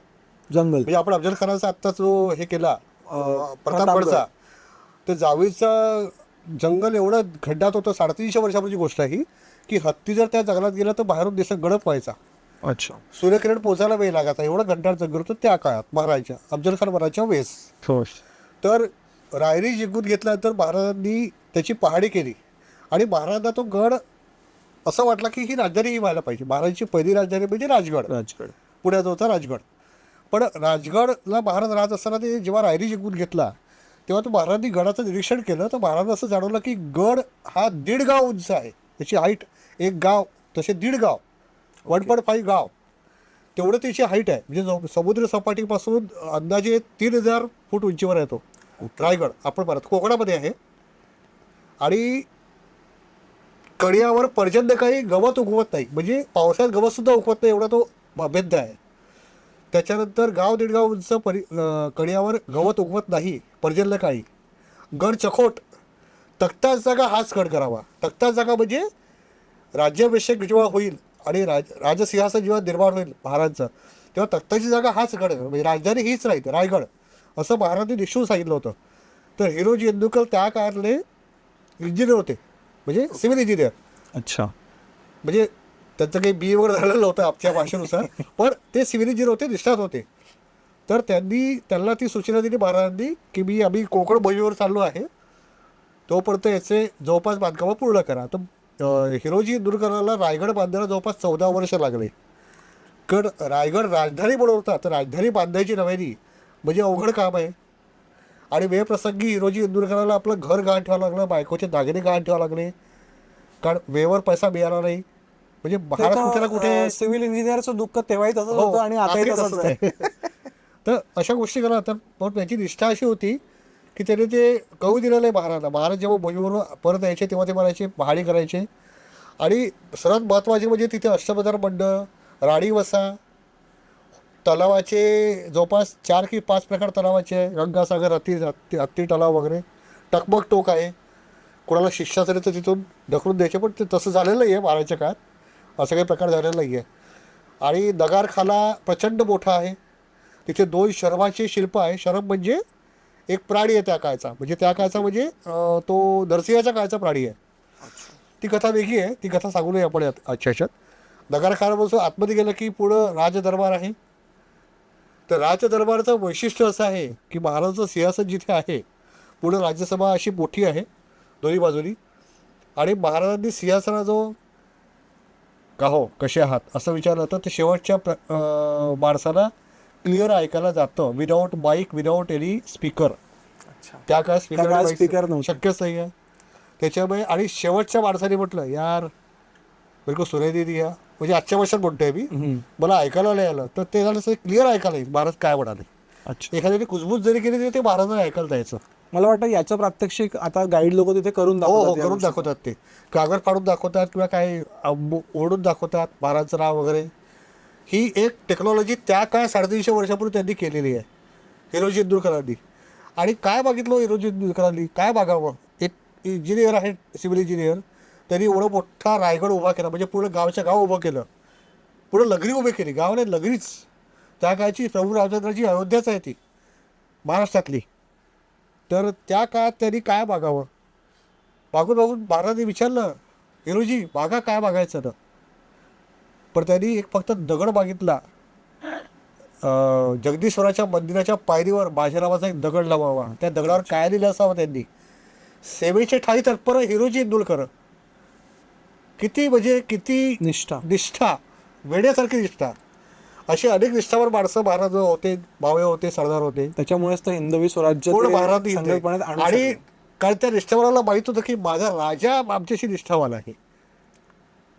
जंगल. म्हणजे आपण अफजल खानाचा आत्ता जो हे केला प्रतापगडचा, तर जावळीचं जंगल एवढं खड्ड्यात होतं. 350 वर्षापूर्वीची गोष्ट आहे ही, की हत्ती जर त्या जंगलात गेला तर बाहेरून दिसत गडप व्हायचा. अच्छा. सूर्यकिरण पोचायला वेळ लागायचा, एवढं घंटाळ जंगल होतं त्या काळात महाराजांच्या, अफजल खान महाराजच्या वेळेस. तर रायरी जिंकून घेतल्यानंतर महाराजांनी त्याची पहाडी केली आणि महाराजांना तो गड असं वाटला की ही राजधानी व्हायला पाहिजे. महाराजांची पहिली राजधानी म्हणजे राजगड, पुण्याजवळचा राजगड. पण राजगडला महाराज राहत असताना ते जेव्हा रायरी जिंकून घेतला तेव्हा तो महाराजांनी गडाचं निरीक्षण केलं, तर महाराजांना असं जाणवलं की गड हा 1.5 गाव उंच आहे. त्याची हाईट, एक गाव तसे 1.5 गाव, 1.5 गाव तेवढं त्याची हाईट आहे. म्हणजे समुद्र सपाटीपासून अंदाजे 3000 फूट उंचीवर आहे तो रायगड. आपण परत कोकणामध्ये आहे आणि कड्यावर पर्जन्य काही गवत उगवत नाही, म्हणजे पावसाळ्यात गवत सुद्धा उगवत नाही, एवढा तो अभेद्य आहे. त्याच्यानंतर गाव 1.5 गाव उंच कड्यावर गवत उगवत नाही पर्जन्य काळी. गड चखोट, तख्ताच जागा हाच गड करावा. तख्ताच जागा म्हणजे राज्याभिषेक जेव्हा होईल आणि राजसिंहासन जेव्हा निर्माण होईल महाराजांचं, तेव्हा तख्ताची जागा हाच गड, म्हणजे राजधानी हीच राहील रायगड, असं महाराजांनी निश्चित सांगितलं होतं. तर हिरोजी इंदुरकर त्या काळातले इंजिनियर होते, म्हणजे सिव्हिल इंजिनियर. अच्छा. म्हणजे त्यांचं काही बी वगैरे झालेलं नव्हतं आमच्या भाषेनुसार, पण ते सिव्हिल इंजिनियर होते, निष्ठात होते. तर त्यांना ती सूचना दिली महाराजांनी की आम्ही कोकण मोहिमेवर चाललो आहे, तोपर्यंत याचे जवळपास बांधकामं पूर्ण करा. तर हिरोजी इंदुरकरांना रायगड बांधायला जवळपास 14 वर्ष लागले. रायगड राजधानी बनवता, तर राजधानी बांधायची नव्यानी म्हणजे अवघड काम आहे. आणि वेळप्रसंगी हिरोजी इंदुरकरांना आपलं घर गहाण ठेवावं लागलं, बायकोचे दागिने गहाण ठेवावं लागले, कारण वेळेवर पैसा मिळाला नाही. म्हणजे महाराज कुठे ना कुठे सिव्हिल इंजिनियरचं दुःख तेव्हाही तसंच होतं आणि आताही तसंच आहे. तर अशा गोष्टी करा. तर पण त्याची निष्ठा अशी होती की त्याने ते कळू दिलं नाही महाराजांना. महाराज जेव्हा मोहिमेवरून परत यायचे तेव्हा ते म्हणायचे पहाडी करायचे. आणि सर्वात महत्त्वाचे म्हणजे तिथे अष्टबधार मंडळ, राणी वसा, तलावाचे जवळपास 4 की 5 प्रकार तलावाचे आहे. गंगासागर, हत्ती तलाव वगैरे. टकमक टोक आहे, कोणाला शिक्षा झाली तर तिथून ढकलून द्यायचे, पण ते तसं झालेलं नाही आहे महाराजच्या काळात, असं काही प्रकार झालेला नाही आहे. आणि नगारखाना प्रचंड मोठा आहे, तिथे 2 शरभाचे शिल्प आहे. शरभ म्हणजे एक प्राणी आहे त्या काळचा, म्हणजे त्या काळचा म्हणजे तो नरसिंहाच्या काळचा प्राणी आहे. ती कथा वेगळी आहे, ती कथा सांगू नये आपण आजच्या ह्याच्यात. नगारखान्यापासून आतमध्ये गेलं की पुढं राजदरबार आहे. तर राजदरबाराचं वैशिष्ट्य असं आहे की महाराजांचं सिंहासन जिथे आहे, पुढं राज्यसभा अशी मोठी आहे दोन्ही बाजूनी, आणि महाराजांनी सिंहासनाजवळ का हो कसे आहात असं विचारलं तर ते शेवटच्या माणसाला क्लिअर ऐकायला जातं, without mic, without any speaker. त्या काळात स्पीकर नव्हतं, शक्यच नाही आहे. त्याच्यामुळे आणि शेवटच्या माणसाने म्हटलं यार बिलकुल सुनाई दे दिया, म्हणजे आजच्या वर्षात म्हणतोय मी, मला ऐकायला नाही आलं. तर ते झालं क्लिअर ऐकायला येईल महाराज काय म्हणाले. अच्छा. एखाद्याने कुजबूज जरी केली तरी ते महाराजांना ऐकायला द्यायचं. मला वाटतं याचं प्रात्यक्षिक आता गाईड लोक तिथे करून हो दाखवतात. करून दाखवतात, ते कागद फाडून दाखवतात किंवा काय ओढून दाखवतात महाराजचं नाव वगैरे. ही एक टेक्नॉलॉजी त्या काय 350 वर्षापूर्वी त्यांनी केलेली आहे हिरोजी इंदुरकरांनी. आणि काय बघितलं हिरोजी इंदुरकरांनी, काय बघावं. एक इंजिनियर आहे, सिव्हिल इंजिनियर, त्यांनी एवढं मोठा रायगड उभा केला, म्हणजे पूर्ण गावच्या गाव उभं केलं, पुढं नगरी उभी केली. गाव नाही, नगरीच. त्या काळची प्रभू रामचंद्राची अयोध्याच आहे ती महाराष्ट्रातली. तर त्या काळात त्यांनी काय बघावं, बघून महाराजांनी विचारलं हिरोजी बागा काय बघायचं ना. पण त्यांनी एक फक्त दगड मागितला, जगदीश्वराच्या मंदिराच्या पायरीवर बाजीरावाचा एक दगड लावावा. त्या दगडावर काय लिहिलं असावं त्यांनी, सेवेचे ठाई तत्पर हिरोजी इंदुरकर. किती म्हणजे किती निष्ठा, वेड्यासारखी निष्ठा. असे अनेक निष्ठावर माणसं महाराज होते, भावे होते, सरदार होते. त्याच्यामुळेच तर हिंदवी स्वराज्य आणि कारण त्या निष्ठावाला माहित होतं की माझा राजा आमच्याशी निष्ठावान आहे,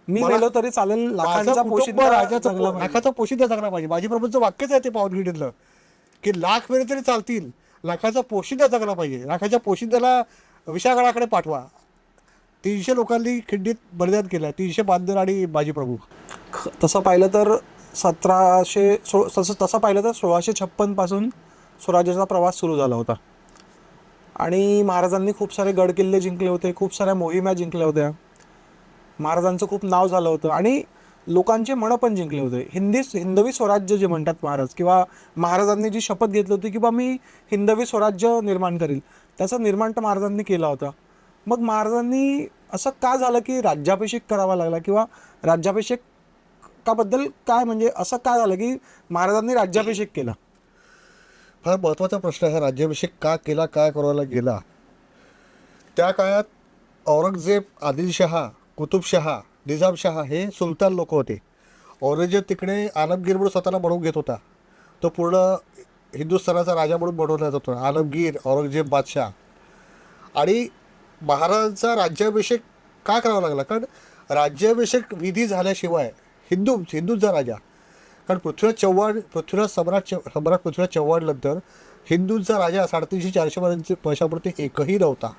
मी गेलो तरी चालेल, लाखाचा पोशिंदा चांगला पाहिजे. माझी प्रभूंचं वाक्यच आहे ते पावनखिंडीतलं की लाख वेळे तरी चालतील, लाखाचा पोशिंदा चांगला पाहिजे. लाखाच्या पोशिंद्याला विशाळगडाकडे पाठवा, 300 लोकांनी खिंडीत बलिदान केलं, 300 बांधर आणि माजी प्रमुख. तसं पाहिलं तर 1656 पासून स्वराज्याचा प्रवास सुरू झाला होता आणि महाराजांनी खूप सारे गडकिल्ले जिंकले होते, खूप साऱ्या मोहिमा जिंकल्या होत्या. महाराजांचं खूप नाव झालं होतं आणि लोकांचे मनं पण जिंकले होते. हिंदवी स्वराज्य जे म्हणतात महाराज, किंवा महाराजांनी जी शपथ घेतली होती की बा मी हिंदवी स्वराज्य निर्माण करील, त्याचा निर्माण तर महाराजांनी केला होता. मग महाराजांनी असं का झालं की राज्याभिषेक करावा लागला, किंवा राज्याभिषेकाबद्दल काय, म्हणजे असं का झालं की महाराजांनी राज्याभिषेक केला? फार महत्त्वाचा प्रश्न आहे. राज्याभिषेक का केला, काय करायला गेला? त्या काळात औरंगजेब, आदिलशहा, कुतुबशहा, निजामशहा हे सुलतान लोक होते. औरंगजेब तिकडे आलमगीर म्हणून स्वतःला बनवून घेत होता. तो पूर्ण हिंदुस्थानाचा राजा म्हणून बनवला जातो, आलमगीर, औरंगजेब बादशाह. आणि महाराजांचा राज्याभिषेक का करावा लागला? कारण राज्याभिषेक विधी झाल्याशिवाय हिंदूंचा राजा, कारण पृथ्वीराज सम्राट पृथ्वीराज चव्हाणनंतर हिंदूंचा राजा 350-400 वर्षापुरते एकही नव्हता.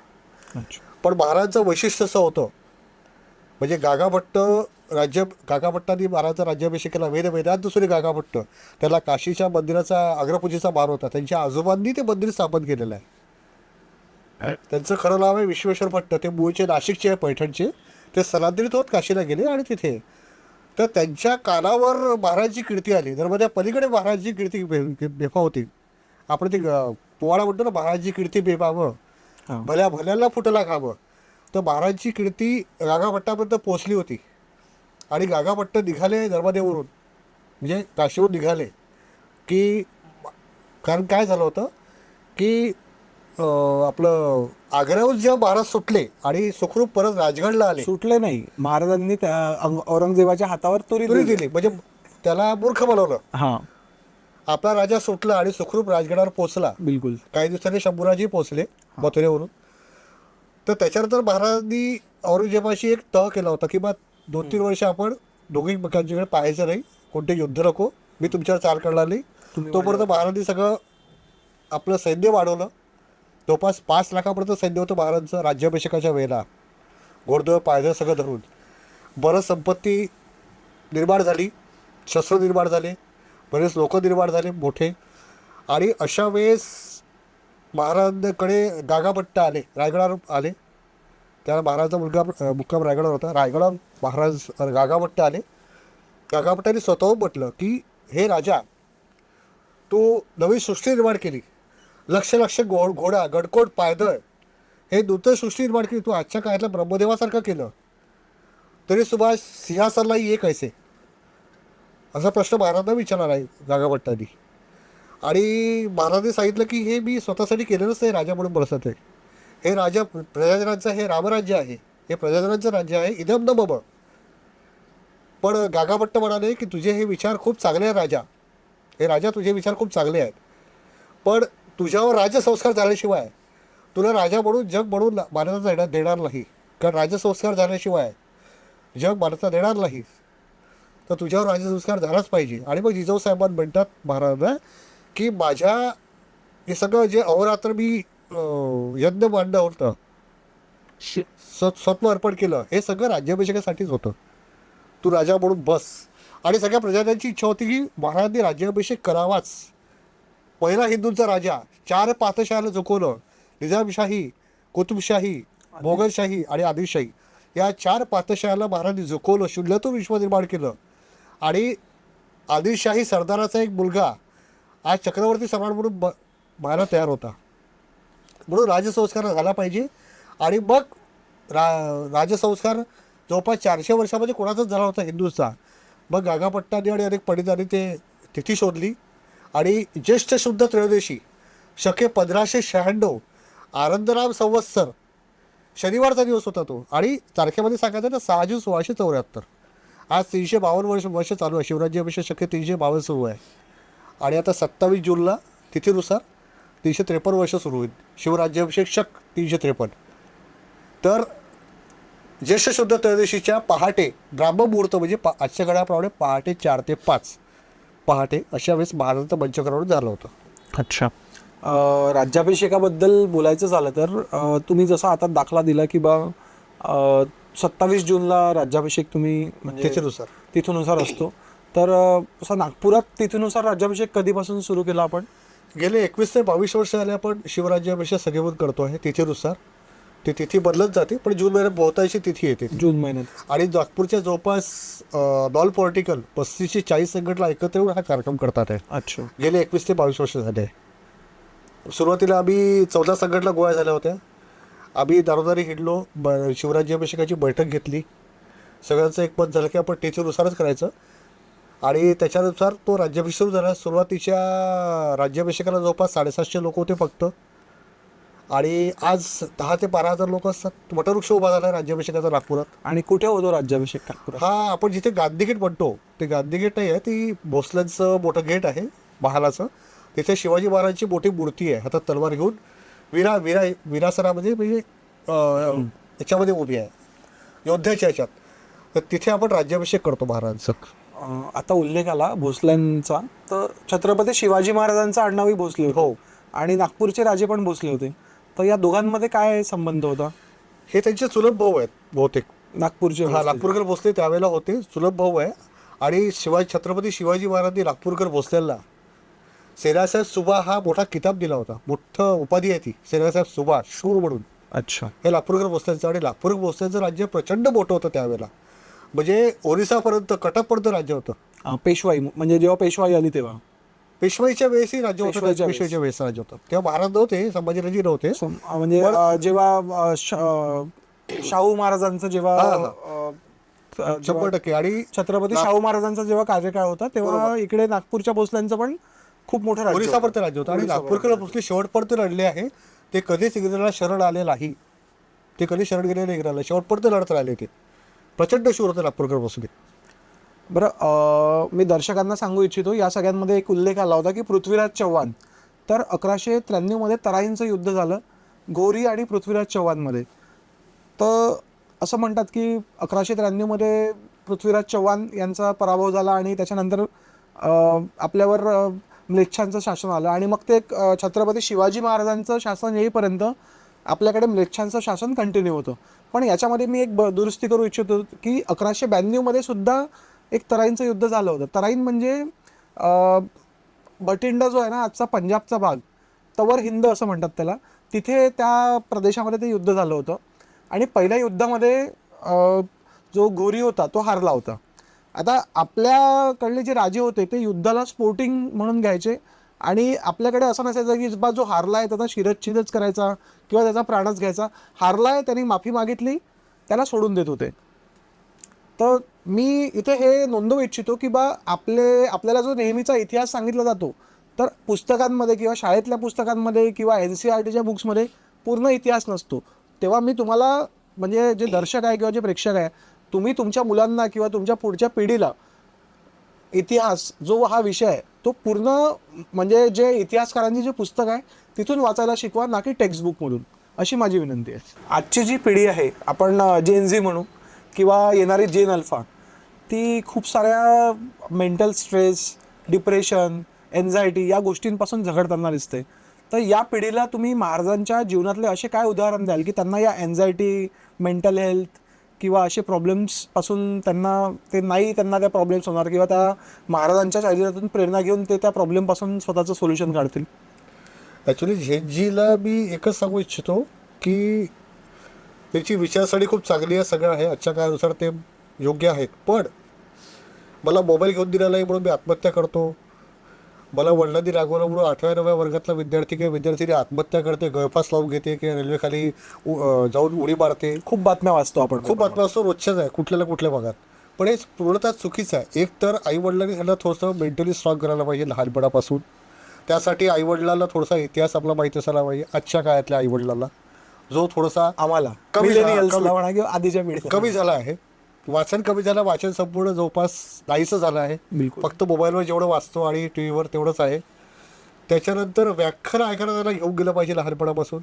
पण महाराजांचं वैशिष्ट्य असं होतं, म्हणजे गागाभट्टांनी महाराजांचा राज्याभिषेक केला. वेदांत सूर्य गागाभट्ट, त्याला काशीच्या मंदिराचा अग्रपूजेचा मान होता. त्यांच्या आजोबांनी ते मंदिर स्थापन केलेलं आहे. त्यांचं खरं नाव आहे विश्वेश्वर भट्ट. ते मूळचे नाशिकचे आहे, पैठणचे. ते स्थलांतरित होत काशीला गेले आणि तिथे तर त्यांच्या कानावर महाराजांची कीर्ती आली. नर्मदा पलीकडे महाराजांची कीर्ती बेफा होती. आपण ते पोवाडा म्हणतो ना, महाराजांची कीर्ती बेफावं, भल्याला फुटला खावं. तर महाराजांची कीर्ती गागाभट्टापर्यंत पोचली होती. आणि गागाभट्ट निघाले नर्मदेवरून, म्हणजे काशीवरून निघाले की, कारण काय झालं होतं की आपलं आग्र्याहून जेव्हा महाराज सुटले आणि सुखरूप परत राजगडला आले. सुटले नाही, महाराजांनी औरंगजेबाच्या हातावर तुरी दिली, म्हणजे त्याला मूर्ख बनवलं. हां, आपला राजा सुटला आणि सुखरूप राजगडावर पोहोचला. बिलकुल. काही दिवसांनी शंभूराजी पोहोचले मथुरेवरून. तर त्याच्यानंतर महाराजांनी औरंगजेबाशी एक तह केला होता की बा 2-3 वर्ष आपण दोघी एकमेकांच्याकडे पाहायचं नाही, कोणते युद्ध नको, मी तुमच्यावर चाल करणार नाही. तोपर्यंत महाराजांनी सगळं आपलं सैन्य वाढवलं. जवळपास 5 लाखापर्यंत सैन्य होतं महाराजांचं राज्याभिषेकाच्या वेळेला, घोडदळ पायदळ सगळं धरून. बरंच संपत्ती निर्माण झाली, शस्त्र निर्माण झाले, बरेच लोक निर्माण झाले मोठे. आणि अशा वेळेस महाराजांकडे गागाभट्ट आले, रायगडावर आले. त्याला महाराजांचा मुक्काम रायगडावर होता. रायगडावर महाराज गागाभट्ट आले. गागाभट्टांनी स्वतःहून म्हटलं की हे राजा, तू नवी सृष्टी निर्माण केली, लक्ष घोडा, गडकोट, पायदळ, हे नूतन सृष्टी निर्माण केली. तू आजच्या काळातल्या ब्रह्मदेवासारखं केलं, तरी सुद्धा सिंहासनाला ये कैसे, असा प्रश्न महाराजांना विचारला आहे गागाभट्टांनी. आणि महाराजांनी सांगितलं की हे मी स्वतःसाठी केलेलंच नाही, राजा म्हणून बसत आहे. हे राजा प्रजाजनांचं, हे रामराज्य आहे, हे प्रजाजनांचं राज्य आहे, इदम न मम. पण गागाभट्ट म्हणाले की तुझे हे विचार खूप चांगले आहेत राजा, हे राजा तुझे विचार खूप चांगले आहेत, पण तुझ्यावर राजसंस्कार झाल्याशिवाय तुला राजा म्हणून जग म्हणून मान्यता देणार नाही. कारण राजसंस्कार झाल्याशिवाय जग मान्यता देणार नाही, तर तुझ्यावर राजसंस्कार झालाच पाहिजे. आणि मग जिजाऊ साहेबांना म्हणतात महाराजांना की माझ्या हे सगळं जे अहोरात्र मी यज्ञ मांडलं होतं, स्वत्व अर्पण केलं, हे सगळं राज्याभिषेकासाठीच होतं. तू राजा म्हणून बस. आणि सगळ्या प्रजाजनांची इच्छा होती की महाराजांनी राज्याभिषेक करावाच. पहिला हिंदूंचा राजा, 4 पातशाहाला झुकवलं. निजामशाही, कुतुबशाही, मोगलशाही आणि आदिलशाही, या 4 पातशाहाला महाराजांनी झुकवलं, शून्यातून विश्व निर्माण केलं. आणि आदिलशाही सरदाराचा एक मुलगा आज चक्रवर्ती सम्राट म्हणून व्हायला तयार होता. म्हणून राजसंस्कार झाला पाहिजे. आणि मग राजसंस्कार जवळपास 400 वर्षामध्ये कोणाचाच झाला होता हिंदूचा. मग गागाभट्टांनी आणि अनेक पंडितांनी ते तिथी शोधली. आणि ज्येष्ठ शुद्ध त्रयोदशी शके 1596 आनंदराम संवत्सर, शनिवारचा दिवस होता तो. आणि तारखेमध्ये सांगायचं तर 6 जून 1674. आज 352 वर्ष चालू आहे. शिवराज्याभिषेक शके 352 सुरू आहे. आणि आता 27 जूनला तिथीनुसार 353 वर्ष सुरू होईल. शिवराज्याभिषेक शक 353. तर ज्येष्ठ शुद्ध त्रयोदशीच्या पहाटे ब्राह्ममुहूर्त, म्हणजे आजच्या घड्याप्रमाणे पहाटे 4 ते 5 पहाटे अशा वेळेस महाराजांचं मंचकरण झालं होतं. अच्छा. राज्याभिषेकाबद्दल बोलायचं झालं तर तुम्ही जसा आता दाखला दिला की बा 27 जूनला राज्याभिषेक तुम्ही म्हणजे तिथीनुसार तिथीनुसार असतो. तर असं नागपुरात तिथीनुसार राज्याभिषेक कधीपासून सुरू केला आपण? गेले 21 ते 22 वर्ष झाले आपण शिवराज्याभिषेक सगळेवर करतो आहे तिथीनुसार. ती तिथी बदलत जाते पण जून महिन्यात बहुतांशी तिथी येते ती. जून महिन्यात. आणि नागपूरच्या जवळपास नॉन पॉलिटिकल 35 ते 40 संघटना एकत्र येऊन हा कार्यक्रम करतात आहे. अच्छा. गेले 21 ते 22 वर्ष झाले आहे. सुरुवातीला आम्ही 14 संघटना गोळा झाल्या होत्या. आम्ही दारोदारी हिंडलो, शिवराज्याभिषेकाची बैठक घेतली, सगळ्यांचं एकमत झालं की आपण तिथीनुसारच करायचं. आणि त्याच्यानुसार तो राज्याभिषेक सुरू झाला. सुरुवातीच्या राज्याभिषेकाला जवळपास 750 लोक होते फक्त. आणि आज 10 ते 12,000 लोक असतात. वटवृक्ष उभा झाला राज्याभिषेकाचा नागपुरात. आणि कुठे होतो राज्याभिषेक नागपुरात? हा आपण जिथे गांधी गेट म्हणतो ते गांधी गेट नाही आहे, ती भोसल्यांचं मोठं गेट आहे महालाचं. तिथे शिवाजी महाराजांची मोठी मूर्ती आहे, हातात तलवार घेऊन विरासनामध्ये म्हणजे याच्यामध्ये उभी आहे, योद्ध्याच्या ह्याच्यात. तर तिथे आपण राज्याभिषेक करतो महाराजांचा. आता उल्लेख आला भोसल्यांचा, तर छत्रपती शिवाजी महाराजांचा आडनावही भोसले होते. हो. आणि नागपूरचे राजे पण भोसले होते. तर या दोघांमध्ये काय संबंध होता? हे त्यांचे चुलत भाऊ आहेत बहुतेक. नागपूरचे हा, नागपूरकर भोसले त्यावेळेला होते, चुलत भाऊ आहे. आणि छत्रपती शिवाजी महाराजांनी नागपूरकर भोसलेला सेनासाहेब सुभा हा मोठा किताब दिला होता. मोठं उपाधी आहे ती, सेनासाहेब सुभा, शूर म्हणून. अच्छा. हे नागपूरकर भोसल्यांचं. आणि नागपूरकर भोसल्यांचं राज्य प्रचंड मोठं होतं त्यावेळेला. म्हणजे ओरिसापर्यंत, कटकपर्यंत राज्य होतं. पेशवाई म्हणजे जेव्हा पेशवाई आली तेव्हा. पेशवाईच्या वेळेसही राज्य होतं. पेशवाईच्या पेशवाईच्या वेळेस राज्य होतं. तेव्हा महाराज नव्हते, संभाजीराजे नव्हते. म्हणजे जेव्हा शाहू महाराजांचं जेव्हा 100%. आणि छत्रपती शाहू महाराजांचा जेव्हा कार्यकाळ होता तेव्हा इकडे नागपूरच्या भोसल्यांचं पण खूप मोठं राज्य होतं. ओरिसापर्यंत राज्य होतं. आणि नागपूरकर भोसले शेवटपर्यंत लढले आहे. ते कधीच इंग्रजांना शरण आले नाही. ते कधी शरण गेले नाही इंग्रजांना, शेवटपर्यंत लढत राहिले ते. प्रचंड शूर होते नागपूरकर भोसले. बरं, मी दर्शकांना सांगू इच्छितो, या सगळ्यांमध्ये एक उल्लेख आला होता की पृथ्वीराज चव्हाण. तर 1193 मध्ये तराईंचं युद्ध झालं घोरी आणि पृथ्वीराज चव्हाणमध्ये. तर असं म्हणतात की 1193 मध्ये पृथ्वीराज चव्हाण यांचा पराभव झाला आणि त्याच्यानंतर आपल्यावर म्लेच्छांचं शासन आलं. आणि मग ते छत्रपती शिवाजी महाराजांचं शासन येईपर्यंत आपल्याकडे म्लेच्छांचं शासन कंटिन्यू होतं. पण याच्यामध्ये मी एक दुरुस्ती करू इच्छितो की 1192 मध्ये सुद्धा एक तराईंचं युद्ध झालं होतं. तराईन म्हणजे भटिंडा जो आहे ना, आजचा पंजाबचा भाग, तवर हिंद असं म्हणतात त्याला. तिथे त्या प्रदेशामध्ये ते युद्ध झालं होतं. आणि पहिल्या युद्धामध्ये जो घोरी होता तो हारला होता. आता आपल्याकडले जे राजे होते ते युद्धाला स्पोर्टिंग म्हणून घ्यायचे. आणि आपल्याकडे असं नसायचं की बा जो हारला आहे त्याचा शिरच्छेदच करायचा किंवा त्याचा प्राणच घ्यायचा. हारला आहे, त्यांनी माफी मागितली, त्याला सोडून देत होते. तर मी इथे हे नोंदवू इच्छितो की बा आपल्याला जो नेहमीचा इतिहास सांगितला जातो, तर पुस्तकांमध्ये किंवा शाळेतल्या पुस्तकांमध्ये किंवा NCERTच्या बुक्समध्ये पूर्ण इतिहास नसतो. तेव्हा मी तुम्हाला, म्हणजे जे दर्शक आहे किंवा जे प्रेक्षक आहे, तुम्ही तुमच्या मुलांना किंवा तुमच्या पुढच्या पिढीला इतिहास जो हा विषय आहे तो पूर्ण, म्हणजे जे इतिहासकारांची जे पुस्तक आहे तिथून वाचायला शिकवा, ना की टेक्स्टबुकमधून, अशी माझी विनंती आहे. आजची जी पिढी आहे, आपण जेन झी म्हणू किंवा येणारी जेन अल्फा, ती खूप साऱ्या मेंटल स्ट्रेस, डिप्रेशन, एन्झायटी या गोष्टींपासून झगडताना दिसते. तर या पिढीला तुम्ही महाराजांच्या जीवनातले असे काय उदाहरण द्याल की त्यांना या एन्झायटी, मेंटल हेल्थ किंवा असे प्रॉब्लेम्सपासून त्यांना त्या प्रॉब्लेम्स होणार, किंवा त्या महाराजांच्या शरीरातून प्रेरणा घेऊन ते त्या प्रॉब्लेमपासून स्वतःचं सोल्युशन काढतील? ॲक्च्युली झेनजीला मी एकच सांगू इच्छितो की त्याची विचारसरणी खूप चांगली आहे, सगळं आहे, आजच्या काळानुसार ते योग्य आहेत. पण मला मोबाईल घेऊन दिला नाही म्हणून मी आत्महत्या करतो, मला वडिलांनी रागवलं म्हणून 8व्या 9व्या वर्गातला विद्यार्थी किंवा विद्यार्थिनी आत्महत्या करते, गळफास लावून घेते किंवा रेल्वेखाली जाऊन उडी मारते. खूप बातम्या वाचतो आपण, खूप बातम्या असतो रोजच्याच आहे कुठल्या ना कुठल्या भागात. पण हे पूर्णतः चुकीचं आहे. एक तर आईवडिलांनी त्यांना थोडंसं मेंटली स्ट्रॉंग करायला पाहिजे लहानपणापासून. त्यासाठी आईवडिलांना थोडासा इतिहास आपला माहीत असायला पाहिजे, आजच्या काळातल्या आईवडिलांना, जो थोडासा आम्हाला आधीच्या पिढी कमी झाला आहे. वाचन कमी झालं, वाचन संपूर्ण जवळपास नाहीसं झालं आहे. फक्त मोबाईलवर जेवढं वाचतो आणि टी व्हीवर तेवढंच आहे. त्याच्यानंतर व्याख्यान ऐकायला त्याला घेऊन गेलं पाहिजे लहानपणापासून.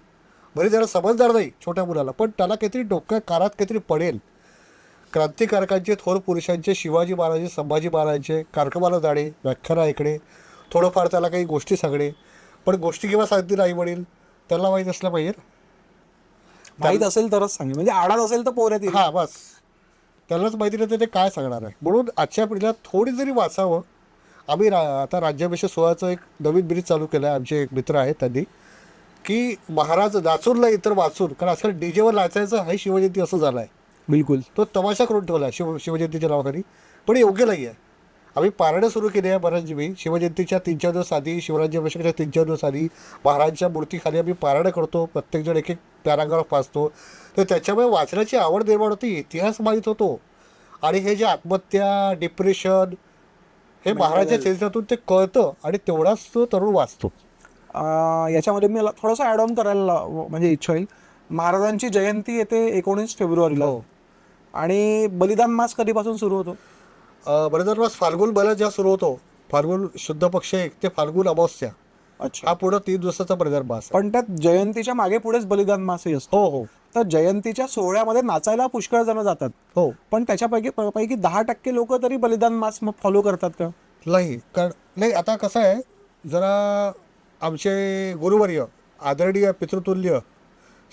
बरे त्याला समजदार नाही छोट्या मुलाला, पण त्याला काहीतरी डोक्या कानात काहीतरी पडेल. क्रांतिकारकांचे, थोर पुरुषांचे, शिवाजी महाराजांचे, संभाजी महाराजांचे कार्यक्रमाला जाणे, व्याख्यानं ऐकणे, थोडंफार त्याला काही गोष्टी सांगणे. पण गोष्टी केव्हा सांगतील आई वडील, त्याला माहीत असलं पाहिजे. माहीत असेल तरच सांगेल, म्हणजे आडात असेल तर पोऱ्यात येईल. हा बस, त्यांनाच माहिती नाही ते काय सांगणार आहे. म्हणून आजच्या पिढीला थोडी जरी वाचावं. आम्ही आता राज्याभिषेक सोहळ्याचं एक नवीन ब्रिज चालू केलं आहे. आमचे एक मित्र आहेत त्यांनी, की महाराज नाचून नाही तर वाचून, कारण आजकाल डीजेवर नाचायचं आहे शिवजयंती असं झालं आहे. बिलकुल. तो तमाशा करून ठेवला आहे शिवजयंतीच्या नावाखाली. पण योग्य नाही आहे. आम्ही पारायणं सुरू केली आहे बऱ्याच मी शिवजयंतीच्या 3-4 दिवस आधी, शिवराज्याभिषेकाच्या 3-4 दिवस आधी महाराजांच्या मूर्तीखाली आम्ही पारायणं करतो. प्रत्येकजण एक एक पॅराग्राफ वाचतो. तर त्याच्यामुळे वाचण्याची आवड निर्माण होती, इतिहास माहीत होतो. आणि हे जे आत्महत्या, डिप्रेशन, हे महाराजांच्या चरित्रातून ते कळतं आणि तेवढाच तो तरुण वाचतो. याच्यामध्ये मी थोडंसं ॲड ऑन करायला म्हणजे इच्छा होईल. महाराजांची जयंती येते 19 फेब्रुवारीला. हो. आणि बलिदान मास कधीपासून सुरू होतो? बलिदान मास फाल्गुन महिना जेव्हा सुरू होतो, फाल्गुन शुद्ध पक्ष 1 ते फाल्गुन अमावस्या, अच्छा. हा पूर्ण 3 दिवसाचा बलिदान मास आहे. पण त्यात जयंतीच्या मागे पुढेच बलिदान मासही असतो. हो हो तर जयंतीच्या सोहळ्यामध्ये नाचायला पुष्कळ जण जातात, हो. पण त्याच्यापैकी 10% लोक तरी बलिदान मास मग फॉलो करतात का? नाही, कारण नाही, आता कसं आहे, जरा आमचे गुरुवर्य आदरणीय पितृतुल्य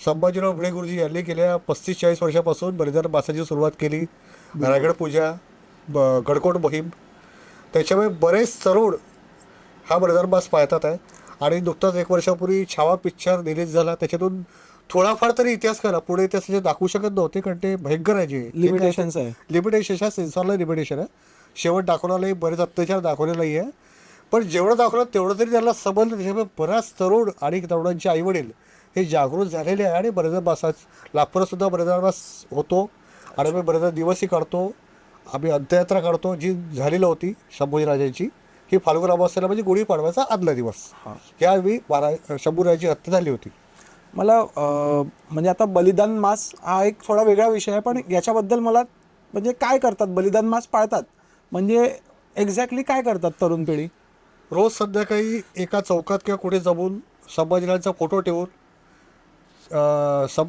संभाजीराव भिडे गुरुजी यांनी गेल्या 35-40 वर्षापासून बलिदान मासाची सुरुवात केली. रायगड पूजा, गडकोट मोहीम, त्याच्यामुळे बरेच तरुण हा बलिदान मास पाळतात आहे. आणि नुकताच 1 वर्षापूर्वी छावा पिक्चर रिलीज झाला, त्याच्यातून थोडाफार तरी इतिहास करा. पुढे इतिहासाचे दाखवू शकत नव्हते, कारण ते भयंकर आहे. जे लिमिटेशन्स आहे. लिमिटेशन सेन्सॉरला लिमिटेशन आहे. शेवट दाखवला नाही, बरेच अत्याचार दाखवले नाही आहे. पण जेवढं दाखवलं तेवढं तरी त्यांना समजलं. त्याच्यामुळे बराच तरुण आणि तरुणांचे आईवडील हे जागृत झालेले आहे. आणि बलिदान मासाच नागपुरातसुद्धा बलिदान मास होतो. आणि आम्ही बलिदान दिवसही काढतो. आम्ही अंत्ययात्रा काढतो, जी झालेली होती शंभूराजांची. ही फाल्गुन अमावस्येला म्हणजे गुढीपाडव्याचा आदला दिवस, यावेळी शंभूराजांची हत्या झाली होती. मला म्हणजे आता बलिदान मास हा एक थोडा वेगळा विषय आहे, पण याच्याबद्दल मला म्हणजे काय करतात, बलिदान मास पाळतात म्हणजे एक्झॅक्टली काय करतात तरुण पिढी? रोज संध्याकाळी एका चौकात किंवा कुठे जमून संभाजीराजांचा फोटो ठेवून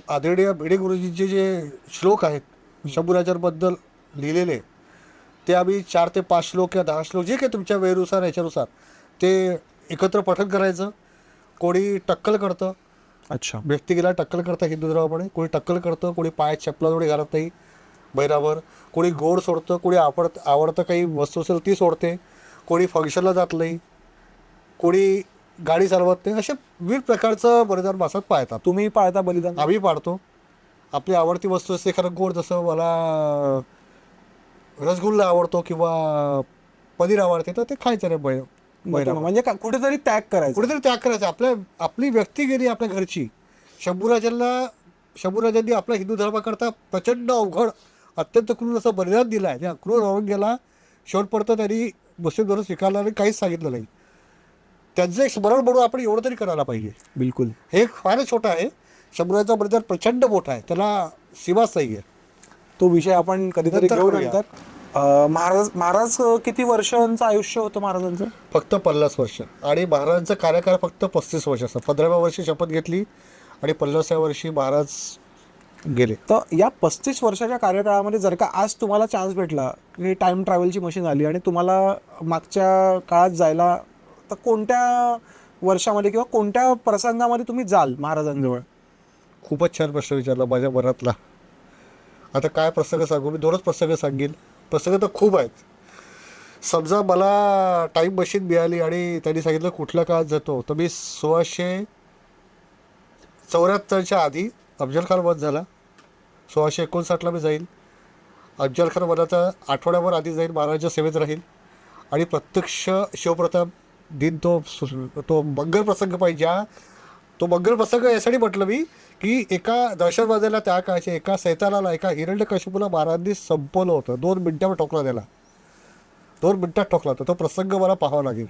आदरणीय भिडे गुरुजींचे जे श्लोक आहेत शंभूराजांबद्दल लिहिलेले, ते आम्ही 4 ते 5 श्लोक किंवा 10 श्लोक, जे काही तुमच्या वेळेनुसार याच्यानुसार ते एकत्र पठण करायचं. कोणी टक्कल करतं, अच्छा, व्यक्तिगेला टक्कल करतं हिंदू धर्माप्रमाणे. कोणी टक्कल करतं, कोणी पायात चपला जोडी घालत नाही बैरावर. कोणी गोड सोडतं, कोणी आवडतं काही वस्तू असेल ती सोडते. कोणी फंक्शनला जात नाही, कोणी गाडी चालवत नाही. अशा विविध प्रकारचं बलिदान मासात पाळतात. तुम्ही पाळता बलिदान? आम्ही पाळतो. आपली आवडती वस्तू असते खरं गोड, जसं मला रसगुल्ला आवडतो किंवा पनीर आवडते, तर ते खायचं नाही बैरावर. म्हणजे कुठेतरी त्याग करायचा. कुठेतरी त्याग करायचा. आपली व्यक्ती गेली आपल्या घरची. शंभूराजांनी आपल्या हिंदू धर्माकरता प्रचंड अवघड, अत्यंत क्रूर असं बलिदान दिलं आहे. त्या क्रूर औरंगजेबाला शेवटपर्यंत त्यांनी मुस्लिम धर्म स्वीकारला नाही, काहीच सांगितलं नाही. त्यांचं एक स्मरण म्हणून आपण एवढं तरी करायला पाहिजे. बिलकुल. हे फारच छोटा आहे. शंभूराजांचा बलिदान प्रचंड मोठा आहे, त्याला सीमाच नाही आहे. तो विषय आपण कधीतरी नंतर घेऊ. करूया. नंतर महाराज किती वर्षांचं आयुष्य होतं महाराजांचं? फक्त 50 वर्ष. आणि महाराजांचा कार्यकाळ फक्त 35 वर्षाचा. 15व्या वर्षी शपथ घेतली आणि 50व्या वर्षी महाराज गेले. तर या 35 वर्षाच्या कार्यकाळामध्ये जर का आज तुम्हाला चान्स भेटला की टाईम ट्रॅव्हलची मशीन आली आणि तुम्हाला मागच्या काळात जायला, तर कोणत्या वर्षामध्ये किंवा कोणत्या प्रसंगामध्ये तुम्ही जाल महाराजांजवळ? खूपच छान प्रश्न विचारला माझ्या मनातला. आता काय प्रसंग सांगू मी? 2च प्रसंग सांगेन. प्रसंग तर खूप आहेत. समजा मला टाईम मशीन मिळाली आणि त्यांनी सांगितलं कुठल्या काळात जातो, तर मी 1674च्या आधी अफजल खान वध झाला. 1659ला मी जाईल. अफजल खान वधाचा आठवड्याभर आधी जाईल, महाराजांच्या सेवेत राहील आणि प्रत्यक्ष शिवप्रताप दिन तो मंगल प्रसंग पाहिजे. तो मंगल प्रसंग यासाठी म्हटलं मी की एका दहशतवाद्याला त्या काळच्या एका सैतानाला, एका हिरण्यकशिपूला महाराजांनी संपवलं होतं. 2 मिनिटावर ठोकला त्याला. 2 मिनिटात ठोकला होता. तो प्रसंग मला पाहावा लागेल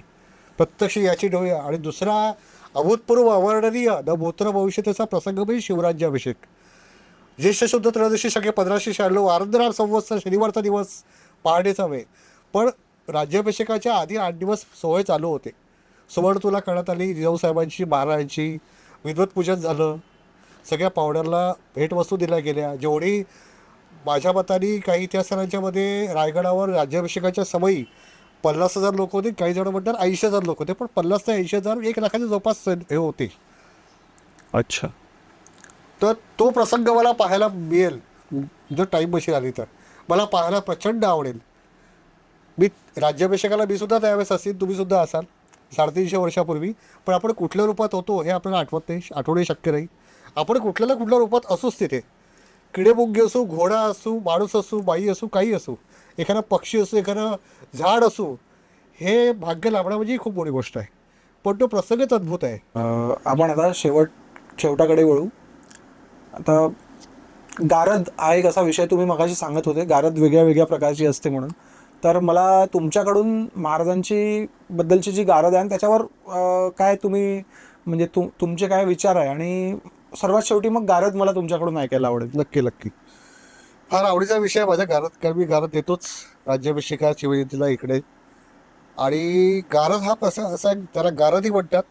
प्रत्यक्ष याची डोळे. आणि दुसरा अभूतपूर्व अवर्णनीय न भूत्र भविष्यतेचा प्रसंग म्हणजे शिवराज्याभिषेक. ज्येष्ठ शुद्ध त्रयोदशी शके 1596 आनंदराम संवत्सर शनिवारचा दिवस, पहाटेचा वेळ. पण राज्याभिषेकाच्या आधी 8 दिवस सोहळे चालू होते. सुवर्ण तुला करण्यात आली जिजाऊसाहेबांची, महाराजांची. विद्वत पूजन झालं. सगळ्या पाहुण्यांना भेटवस्तू दिल्या गेल्या. जेवढी माझ्या मताने काही इतिहासकारांच्यामध्ये रायगडावर राज्याभिषेकाच्या समयी 50,000 लोक होते. काही जण म्हणतात 80,000 लोक होते. पण 50 ते 80,000 1 लाखाच्या जवळपास हे होते. अच्छा. तर तो प्रसंग मला पाहायला मिळेल जर टाईम मशीन आली तर. मला पाहायला प्रचंड आवडेल. मी राज्याभिषेकाला मी सुद्धा त्यावेळेस असेल, तुम्ही सुद्धा असाल 350 वर्षापूर्वी. पण आपण कुठल्या रूपात होतो हे आपल्याला आठवत नाही, आठवणे शक्य नाही. आपण कुठल्या ना कुठल्या रूपात असूच तिथे. किडेमुंगी असू, घोडा असू, माणूस असू, बाई असू, काही असू, एखादा पक्षी असू, एखादं झाड असू, हे भाग्य लाभणं म्हणजे ही खूप मोठी गोष्ट आहे. पण तो प्रसंगच अद्भुत आहे. आपण आता शेवटाकडे वळू. आता गारद हा एक असा विषय तुम्ही मगाशी सांगत होते, गारद वेगळ्या वेगळ्या प्रकारची असते म्हणून. तर मला तुमच्याकडून महाराजांची बद्दलची जी गारद आहे त्याच्यावर काय तुम्ही म्हणजे तुमचे काय विचार आहे, आणि सर्वात शेवटी मग गारद मला तुमच्याकडून ऐकायला आवडेल. नक्की नक्की. फार आवडीचा विषय आहे माझ्या गारद, कारण मी गारद देतोच राज्याभिषेका शिवजयंतीला इकडे. आणि गारद हा प्रसंग असा आहे, त्याला गारदही म्हणतात.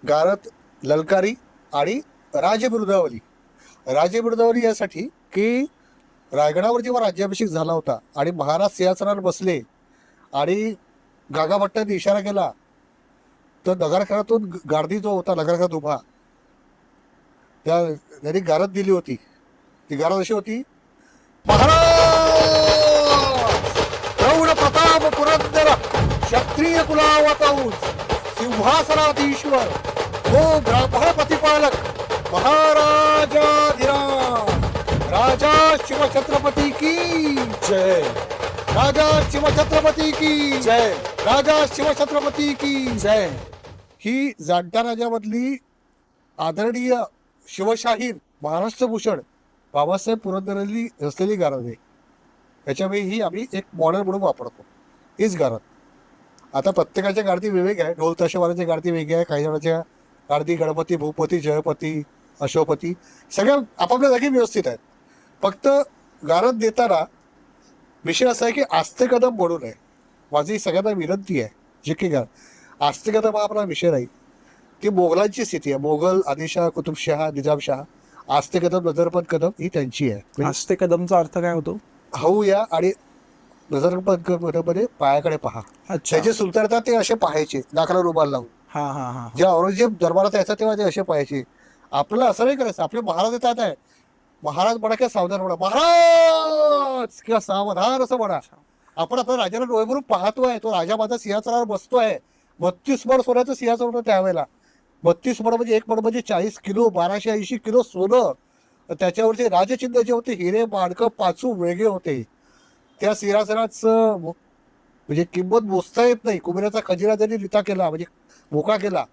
गारद, ललकारी आणि राजबिरुदावली. राजबिरुदावली यासाठी की रायगडावर जेव्हा राज्याभिषेक झाला होता आणि महाराज सिंहासनावर बसले आणि गागाभट्टांनी इशारा केला, तर नगरखानातून गारदी जो होता नगरखानात उभा, त्यांनी गारद दिली होती. ती गारद अशी होती, महाराज प्रौढ प्रताप पुरंदर क्षत्रिय कुलावतौज सिंहासनाधीश्वर हो ब्राह्मण प्रतिपालक महाराजाधिराज राजा शिवछत्रपती की जय. राजा शिवछत्रपती की जय. राजा शिवछत्रपती की जय. ही जाणत्या राजामधली आदरणीय शिवशाहीर महाराष्ट्रभूषण बाबासाहेब पुरंदरेंनी रचलेली गारद आहे. त्याच्यामुळे ही आम्ही एक मॉडेल म्हणून वापरतो, हीच गारद. आता प्रत्येकाच्या गारदी वेगवेगळ्या आहे. ढोल ताशेवाल्याच्या गारदी वेगळ्या आहे, काही जणांच्या गारदी गणपती, भूपती, जयपती, अशोकपती सगळ्या आपापल्या जागी व्यवस्थित आहेत. फक्त गारद देताना विषय असा आहे की आस्ते कदम म्हणून आहे. माझी सगळ्यांना विनंती आहे, जे की आस्ते कदम हा आपला विषय नाही. ती मोगलांची स्थिती आहे. मोगल, आदिलशाह, कुतुबशहा, निजामशाह. आस्ते कदम, नजरबंद कदम ही त्यांची आहे. आस्ते कदमचा अर्थ काय होतो? हऊ या आणि नजरबंद कदममध्ये पायाकडे पहा. अच्छा. त्याचे सुलतान येतात ते असे पाहायचे, नाकाला रुमाल लावून. हा हा हा. जेव्हा औरंगजेब दरबारात यायचा तेव्हा ते असे पाहायचे. आपल्याला असं नाही करायचं. आपले महाराज येतात आहे, महाराज म्हणा किंवा सावधान म्हणा, महाराज किंवा सावधान असं म्हणा. आपण आपल्या राजाला डोळे भरून पाहतोय, तो राजा माझा सिंहासनावर बसतोय. 32 मण सोन्याचं सिंहासन होतं त्यावेळेला. 32 मण म्हणजे 1 मण म्हणजे 40 किलो, 1280 किलो सोनं. त्याच्यावरचे राजचिन्ह जे होते, हिरे, माणकं, पाचू वेगळे होते. त्या सिंहासनाचं म्हणजे किंमत मोजता येत नाही. कुबेराचा खजिना जरी रिता केला म्हणजे मोका केला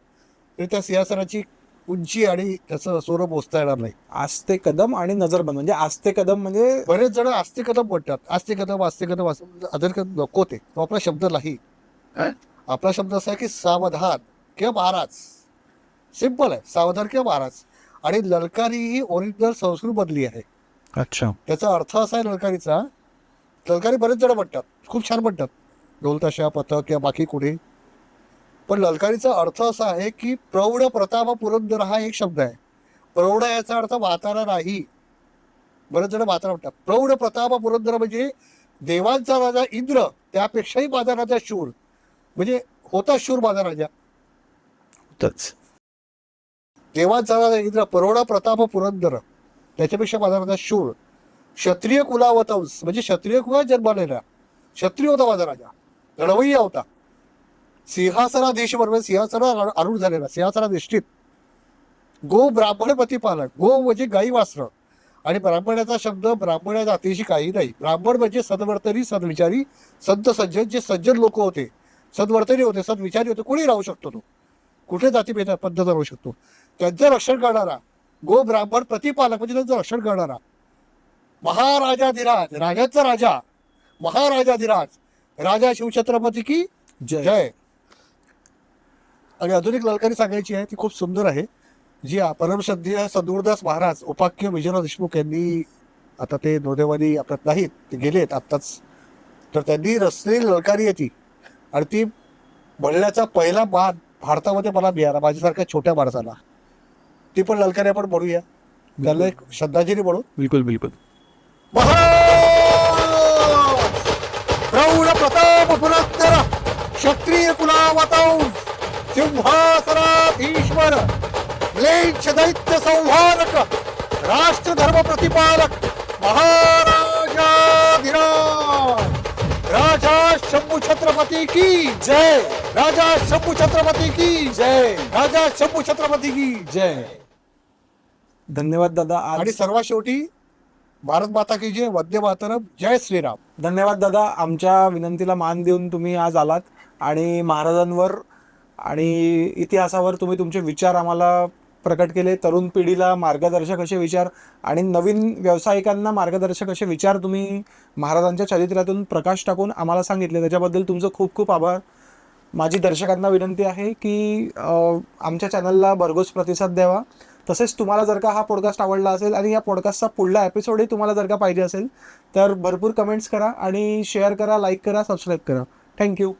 तरी त्या सिंहासनाची उंची आणि त्याचं सोनं मोजता येणार नाही. आस्ते कदम आणि नजरबंद म्हणजे आस्ते कदम म्हणजे बरेच जण आस्ते कदम म्हणतात. आस्ते कदम, आस्ते कदम असं अदर कदम नको ते. तो आपला शब्द नाही. आपला शब्द असा आहे की सावधान किंवा महाराज. सिंपल आहे, सावधान किंवा महाराज. आणि ललकारी ही ओरिजिनल संस्कृत बदली आहे. अच्छा. त्याचा अर्थ असा आहे ललकारीचा. ललकारी बरेच जण म्हणतात, खूप छान म्हणतात, ढोलताशा, पथक किंवा बाकी कुठे. पण ललकारीचा अर्थ असा आहे की प्रौढ प्रताप पुरंदर हा एक शब्द आहे. प्रौढ याचा अर्थ म्हातारा नाही. बरेच जण म्हातारा म्हणतात. प्रौढ प्रताप पुरंदर म्हणजे देवांचा राजा इंद्र त्यापेक्षाही माझा राजा शूर, म्हणजे होता शूर माझा राजा. देवांचा राजा इंद्र, प्रौढ प्रताप पुरंदर त्याच्यापेक्षा माझा राजा शूर. क्षत्रिय कुलावतंस म्हणजे क्षत्रिय कुलात जन्मलेला क्षत्रिय होता माझा राजा, लढवय्या होता. सिंहासनाधीश बरोबर सिंहासनावर आरूढ झालेला, सिंहासनाधिष्ठित. गो ब्राह्मण प्रतिपालक. गो म्हणजे गाई वासरं. आणि ब्राह्मणाचा शब्द ब्राह्मण या जातीशी काही नाही. ब्राह्मण म्हणजे सद्वर्तनी, सद्विचारी, संत सज्जन, जे सज्जन लोक होते, सद्वर्तनी होते, सद्विचारी होते. कोणी राहू शकतो, तो कुठे जातीभेद पद्धत राहू शकतो. त्यांचं रक्षण करणारा गो ब्राह्मण प्रतिपालक म्हणजे त्यांचं रक्षण करणारा. महाराजाधिराज, राजाचा राजा, महाराजाधिराज राजा शिवछत्रपती की जय. आणि अजून एक ललकारी सांगायची आहे, ती खूप सुंदर आहे, जी परमश्रद्धेय सद्गुरुदास महाराज उपाख्य विजयराव देशमुख यांनी, आता ते नोंदेवाली आपल्यात नाहीत, ते गेलेत आत्ताच, तर त्यांनी रचलेली ललकारी आहे ती. आणि ती म्हणण्याचा पहिला मान भारतामध्ये मला मिळाला, माझ्यासारख्या छोट्या माणसाला. ती पण ललकारी आपण म्हणूया, त्याला एक श्रद्धांजली म्हणून. बिलकुल बिलकुल. प्रौढ प्रताप पुरंदर क्षत्रिय कुलावतंस सिंहासनाधीश्वर ले दैत्य दैत्य संहारक राष्ट्र धर्म प्रतिपालक महाराजाधिराज राजा शंभू छत्रपती की जय राजा शंभू छत्रपती की जय राजा शंभू छत्रपती की जय. धन्यवाद दादा. आणि आज सर्वात शेवटी भारत माता की जय, वंदे मातरम, जय श्रीराम. धन्यवाद दादा. आमच्या विनंतीला मान देऊन तुम्ही आज आलात आणि महाराजांवर आणि इतिहासावर तुम्ही तुमचे विचार आम्हाला प्रकट केले. तरुण पिढीला मार्गदर्शक असे विचार आणि नवीन व्यावसायिकांना मार्गदर्शक असे विचार तुम्ही महाराजांच्या चरित्रातून प्रकाश टाकून आम्हाला सांगितले. त्याच्याबद्दल तुमचं खूप खूप आभार. माझी दर्शकांना विनंती आहे की आमच्या चॅनलला भरघोस प्रतिसाद द्यावा. तसेच तुम्हाला जर का हा पॉडकास्ट आवडला असेल आणि या पॉडकास्टचा पुढला एपिसोडही तुम्हाला जर का पाहिजे असेल तर भरपूर कमेंट्स करा आणि शेअर करा, लाईक करा, सबस्क्राईब करा. थँक्यू.